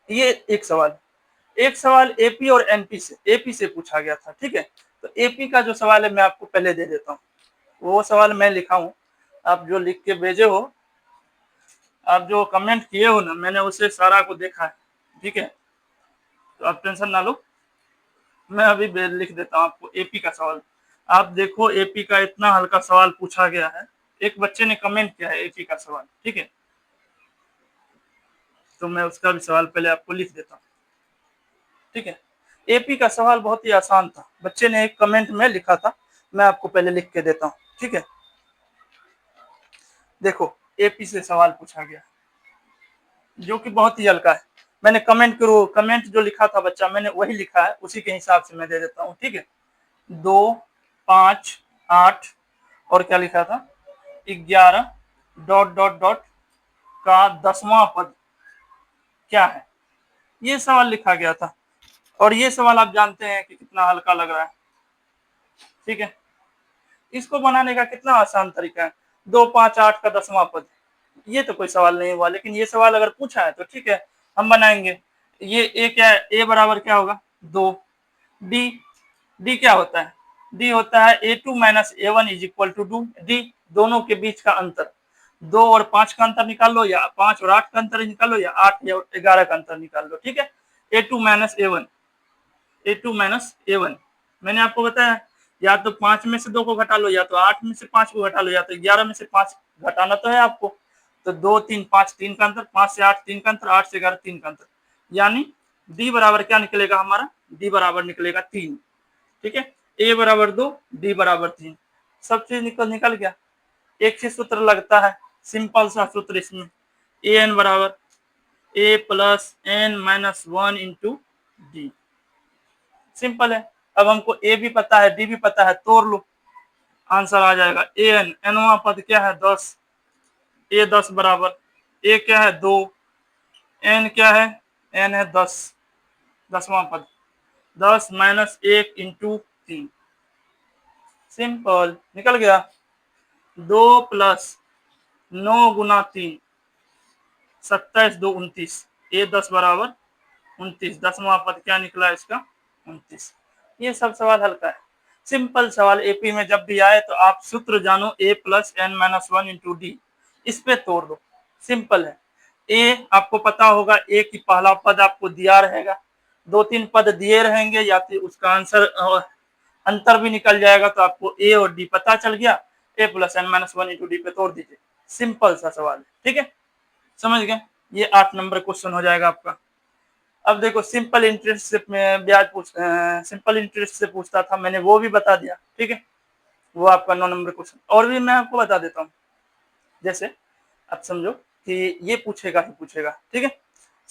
ये एक सवाल एपी और एनपी से, एपी से पूछा गया था। ठीक है, तो एपी का जो सवाल है मैं आपको पहले दे देता हूँ। वो सवाल मैं लिखा हूँ, आप जो लिख के भेजे हो, आप जो कमेंट किए हो ना, मैंने उसे सारा को देखा है। ठीक है, तो आप टेंशन ना लो, मैं अभी लिख देता हूँ आपको एपी का सवाल। आप देखो एपी का इतना हल्का सवाल पूछा गया है, एक बच्चे ने कमेंट किया है एपी का सवाल। ठीक है, तो मैं उसका भी सवाल पहले आपको लिख देता हूँ। ठीक है, एपी का सवाल बहुत ही आसान था, बच्चे ने एक कमेंट में लिखा था, मैं आपको पहले लिख के देता हूँ। ठीक है, देखो एपी से सवाल पूछा गया जो कि बहुत ही हल्का है। मैंने कमेंट जो लिखा था बच्चा, मैंने वही लिखा है, उसी के हिसाब से मैं दे देता हूँ। ठीक है, 2, 5, 8 और क्या लिखा था, 11 डॉट डॉट डॉट का 10वां पद क्या है, ये सवाल लिखा गया था। और ये सवाल आप जानते हैं कि कितना हल्का लग रहा है। ठीक है, इसको बनाने का कितना आसान तरीका है, 2, 5, 8 का 10वां पद, ये तो कोई सवाल नहीं हुआ, लेकिन ये सवाल अगर पूछा है तो ठीक है हम बनाएंगे। ये ए क्या है, ए बराबर क्या होगा, 2। डी, डी क्या होता है, डी होता है A2 minus A1 is equal to D, दोनों के बीच का अंतर। 2 और 5 का अंतर निकाल लो, या 5 और 8 का अंतर निकाल लो, या 8 या 11 का अंतर निकाल लो। ठीक है, A2 minus A1, A2 minus A1 मैंने आपको बताया, या तो 5 में से 2 को घटा लो, या तो 8 में से 5 को घटा लो, या तो 11 में से 5 घटाना तो है आपको। तो 2, 3, 5 3 का अंतर, 5 से 8 3 का अंतर, 8 से 11 3 का अंतर, यानी डी बराबर क्या निकलेगा हमारा, डी बराबर निकलेगा 3। ठीक है, ए बराबर 2, डी बराबर 3, सब चीज निकल गया। एक ही सूत्र लगता है, सिंपल सा सूत्र इसमें, ए एन बराबर a plus N minus 1 into d, simple है। अब हमको ए भी पता है डी भी पता है, तोड़ लो, आंसर आ जाएगा। ए एन, एनवा पद क्या है 10, ए 10 बराबर ए क्या है 2, एन क्या है, एन है 10। 10वां पद 10 माइनस 1 इंटू 3, सिंपल, निकल गया। 2 प्लस 9 गुना 3, 27 2 29, ये 10 बराबर 29, 10वां पद क्या निकला इसका 29। ये सब सवाल हल्का है, सिंपल सवाल। एपी में जब भी आए तो आप सूत्र जानो a plus N minus one into D, इस पे तोड़ दो, सिंपल है। ए आपको पता होगा, ए की पहला पद आपको दिया रहेगा, 2-3 पद दिए रहेंगे, या फिर उसका आंसर अंतर भी निकल जाएगा, तो आपको ए और डी पता चल गया, a plus N minus one into d पे तोड़ दीजिए, सिंपल सा सवाल है, ठीक है, समझ गए। ये 8 नंबर क्वेश्चन हो जाएगा आपका। अब देखो सिंपल इंटरेस्ट से ब्याज सिंपल इंटरेस्ट से पूछता था, मैंने वो भी बता दिया, ठीक है, वो आपका 9 नंबर क्वेश्चन। और भी मैं आपको बता देता हूँ, जैसे आप समझो कि ये पूछेगा ही पूछेगा, ठीक है,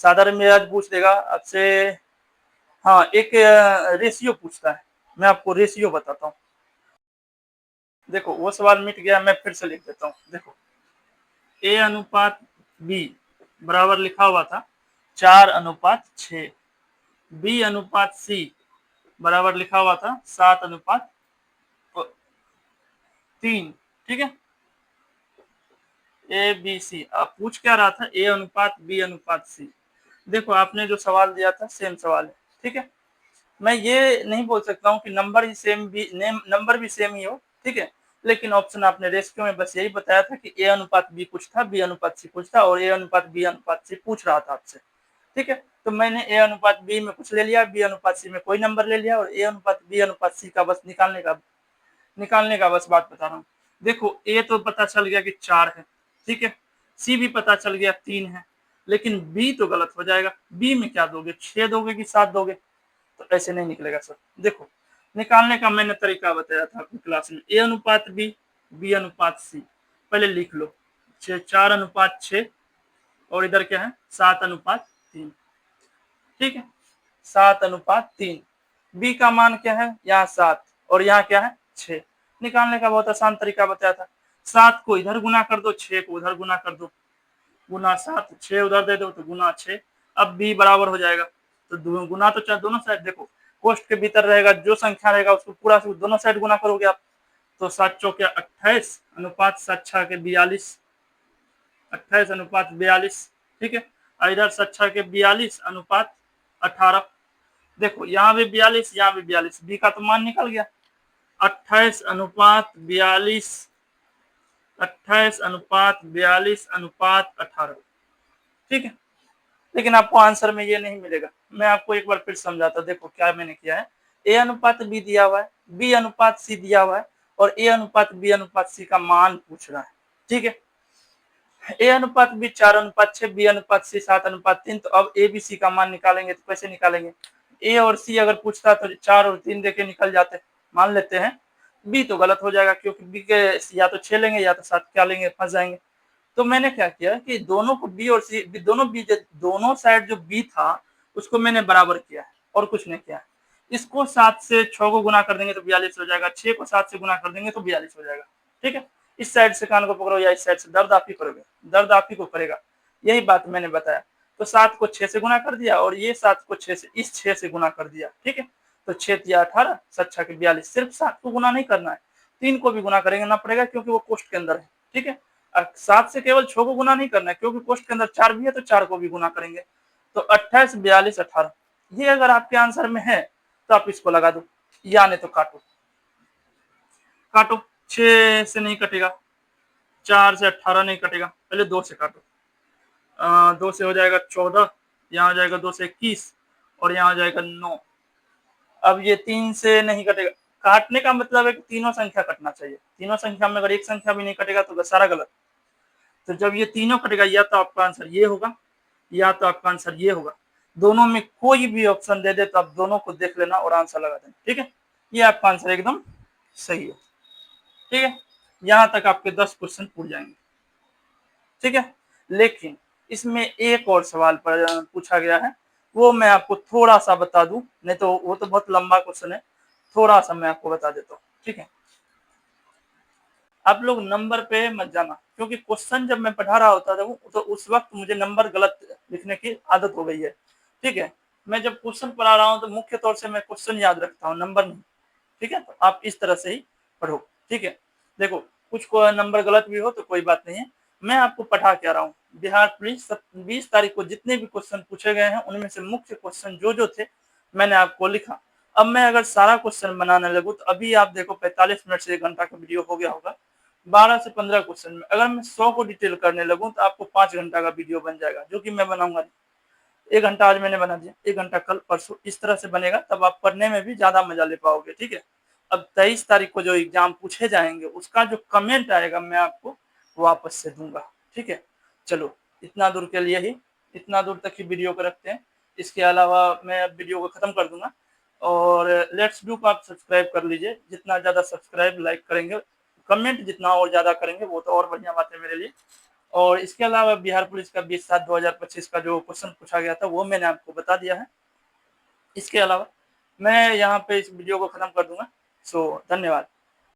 साधारण ब्याज पूछ देगा आपसे। हाँ, एक रेशियो पूछता है, मैं आपको रेशियो बताता हूँ। देखो वो सवाल मिट गया, मैं फिर से लिख देता हूँ। देखो ए अनुपात बी बराबर लिखा हुआ था 4:6, बी अनुपात सी बराबर लिखा हुआ था 7:3, ठीक है। ए बी सी, आप पूछ क्या रहा था, ए अनुपात बी अनुपात सी। देखो आपने जो सवाल दिया था सेम सवाल है, ठीक है। मैं ये नहीं बोल सकता हूँ कि नंबर ही सेम भी नंबर भी सेम ही हो, ठीक है, लेकिन ऑप्शन आपने रेशियो में बस यही बताया था कि ए अनुपात बी कुछ था, बी अनुपात सी कुछ था, और ए अनुपात बी अनुपात सी पूछ रहा था आपसे, ठीक है। तो मैंने ए अनुपात बी में कुछ ले लिया, बी अनुपात सी में कोई नंबर ले लिया, और ए अनुपात बी अनुपात सी का बस निकालने का बस बात बता रहा हूँ। देखो ए तो पता चल गया कि 4 है, ठीक है, सी भी पता चल गया 3 है, लेकिन बी तो गलत हो जाएगा। बी में क्या दोगे, 6 दोगे कि 7 दोगे, तो ऐसे नहीं निकलेगा सर। देखो निकालने का मैंने तरीका बताया था अपनी क्लास में, ए अनुपात बी, बी अनुपात सी, पहले लिख लो 4:6, और इधर क्या है 7:3, ठीक है, 7:3। बी का मान क्या है, यहाँ 7, और यहाँ क्या है 6। निकालने का बहुत आसान तरीका बताया था, 7 को इधर गुना कर दो, 6 को उधर गुना कर दो, गुना 7, 6 उधर दे दो तो गुना 6। अब बी बराबर हो जाएगा, तो गुना तो चाहे दोनों साइड, देखो कोष्ठ के भीतर रहेगा, जो संख्या रहेगा उसको पूरा से दोनों साइड गुना करोगे आप, तो 7 चौके 28 अनुपात 7 छके 42, 28:42, ठीक है। और इधर 7 छके 42 अनुपात 18। देखो यहाँ भी 42, यहाँ भी 42, बी का तो मान निकल गया, 28:42, 28:42 अनुपात 18, ठीक है। लेकिन आपको आंसर में ये नहीं मिलेगा, मैं आपको एक बार फिर समझाता। देखो क्या मैंने किया है, ए अनुपात बी दिया हुआ है, बी अनुपात सी दिया हुआ है, और ए अनुपात बी अनुपात सी का मान पूछ रहा है, ठीक है। ए अनुपात बी 4:6, बी अनुपात सी 7:3, तो अब ए बी सी का मान निकालेंगे, तो कैसे निकालेंगे, ए और सी अगर पूछता तो 4 और 3 देके निकल जाते, मान लेते हैं। बी तो गलत हो जाएगा, क्योंकि बी के या तो 6 लेंगे या तो 7 क्या लेंगे, फंस जाएंगे। तो मैंने क्या किया कि दोनों को बी और सी, दोनों साइड जो बी था उसको मैंने बराबर किया है, और कुछ नहीं किया है। इसको 7 से 6 को गुना कर देंगे तो 42 हो जाएगा, 6 को 7 से गुना कर देंगे तो 42 हो जाएगा, ठीक है। इस साइड से कान को पकड़ो या इस साइड से, दर्द आप ही करोगे, दर्द आप ही को करेगा, यही बात मैंने बताया। तो 7 को 6 से गुना कर दिया, और ये 7 को 6 से, इस 6 से गुना कर दिया, ठीक है। तो 6 तिया 18, 7 छके 42, सिर्फ 7 को गुना नहीं करना है, 3 को भी गुना करेंगे ना पड़ेगा, क्योंकि वो कोष्ठ के अंदर है, ठीक है। 7 से केवल 6 को गुना नहीं करना है, क्योंकि कोष्ठ के अंदर 4 भी है, तो 4 को भी गुना करेंगे। तो 28, 42, 18, ये अगर आपके आंसर में है तो आप इसको लगा दो, या नहीं तो काटो, काटो, 6 से नहीं कटेगा, 4 से 18 नहीं कटेगा, पहले 2 से काटो, 2 से हो जाएगा 14, यहाँ हो जाएगा 2 से 21, और यहाँ हो जाएगा 9। अब ये 3 से नहीं कटेगा, काटने का मतलब है कि तीनों संख्या कटना चाहिए, तीनों संख्या में अगर एक संख्या भी नहीं कटेगा तो सारा गलत। तो जब ये तीनों कटेगा, या तो आपका आंसर ये होगा, या तो आपका आंसर ये होगा, दोनों में कोई भी ऑप्शन दे दे तो आप दोनों को देख लेना और आंसर लगा देना, ठीक है। ये आपका आंसर एकदम सही है, ठीक है। यहां तक आपके 10 क्वेश्चन पूछ जाएंगे, ठीक है। लेकिन इसमें एक और सवाल पर पूछा गया है, वो मैं आपको थोड़ा सा बता दूं, नहीं तो वो तो बहुत लंबा क्वेश्चन है, थोड़ा सा मैं आपको बता देता हूँ, ठीक है। आप लोग नंबर पे मत जाना, क्योंकि क्वेश्चन जब मैं पढ़ा रहा होता था तो उस वक्त मुझे नंबर गलत लिखने की आदत हो गई है, ठीक है। मैं जब क्वेश्चन पढ़ा रहा हूँ तो मुख्य तौर से मैं क्वेश्चन याद रखता हूँ, नंबर नहीं। ठीक है? तो आप इस तरह से ही पढ़ो, ठीक है? देखो, कुछ को नंबर गलत भी हो तो कोई बात नहीं है। मैं आपको पढ़ा क्या रहा हूँ, बिहार पुलिस 20 तारीख को जितने भी क्वेश्चन पूछे गए हैं, उनमें से मुख्य क्वेश्चन जो-जो थे, मैंने आपको लिखा। अब मैं अगर सारा क्वेश्चन बनाने लगूँ तो अभी आप देखो 45 मिनट से 1 घंटा का वीडियो हो गया होगा। 12 से 15 क्वेश्चन में अगर मैं 100 को डिटेल करने लगूँ तो आपको 5 घंटा का वीडियो बन जाएगा, जो कि मैं बनाऊँगा नहीं। 1 घंटा आज मैंने बना दिया, 1 घंटा कल, परसों, इस तरह से बनेगा, तब आप पढ़ने में भी ज़्यादा मज़ा ले पाओगे, ठीक है? अब 23 तारीख को जो एग्ज़ाम पूछे जाएँगे, उसका जो कमेंट आएगा मैं आपको वापस से दूँगा, ठीक है? चलो, इतना दूर के लिए ही, इतना दूर तक ही वीडियो को रखते हैं। इसके अलावा मैं अब वीडियो को खत्म कर दूँगा और लेट्स डू को आप सब्सक्राइब कर लीजिए। जितना ज़्यादा सब्सक्राइब, लाइक करेंगे, कमेंट जितना और ज़्यादा करेंगे, वो तो और बढ़िया बात है मेरे लिए। और इसके अलावा बिहार पुलिस का 20/7/2025 का जो क्वेश्चन पूछा गया था, वो मैंने आपको बता दिया है। इसके अलावा मैं यहाँ पे इस वीडियो को खत्म कर दूँगा। सो धन्यवाद।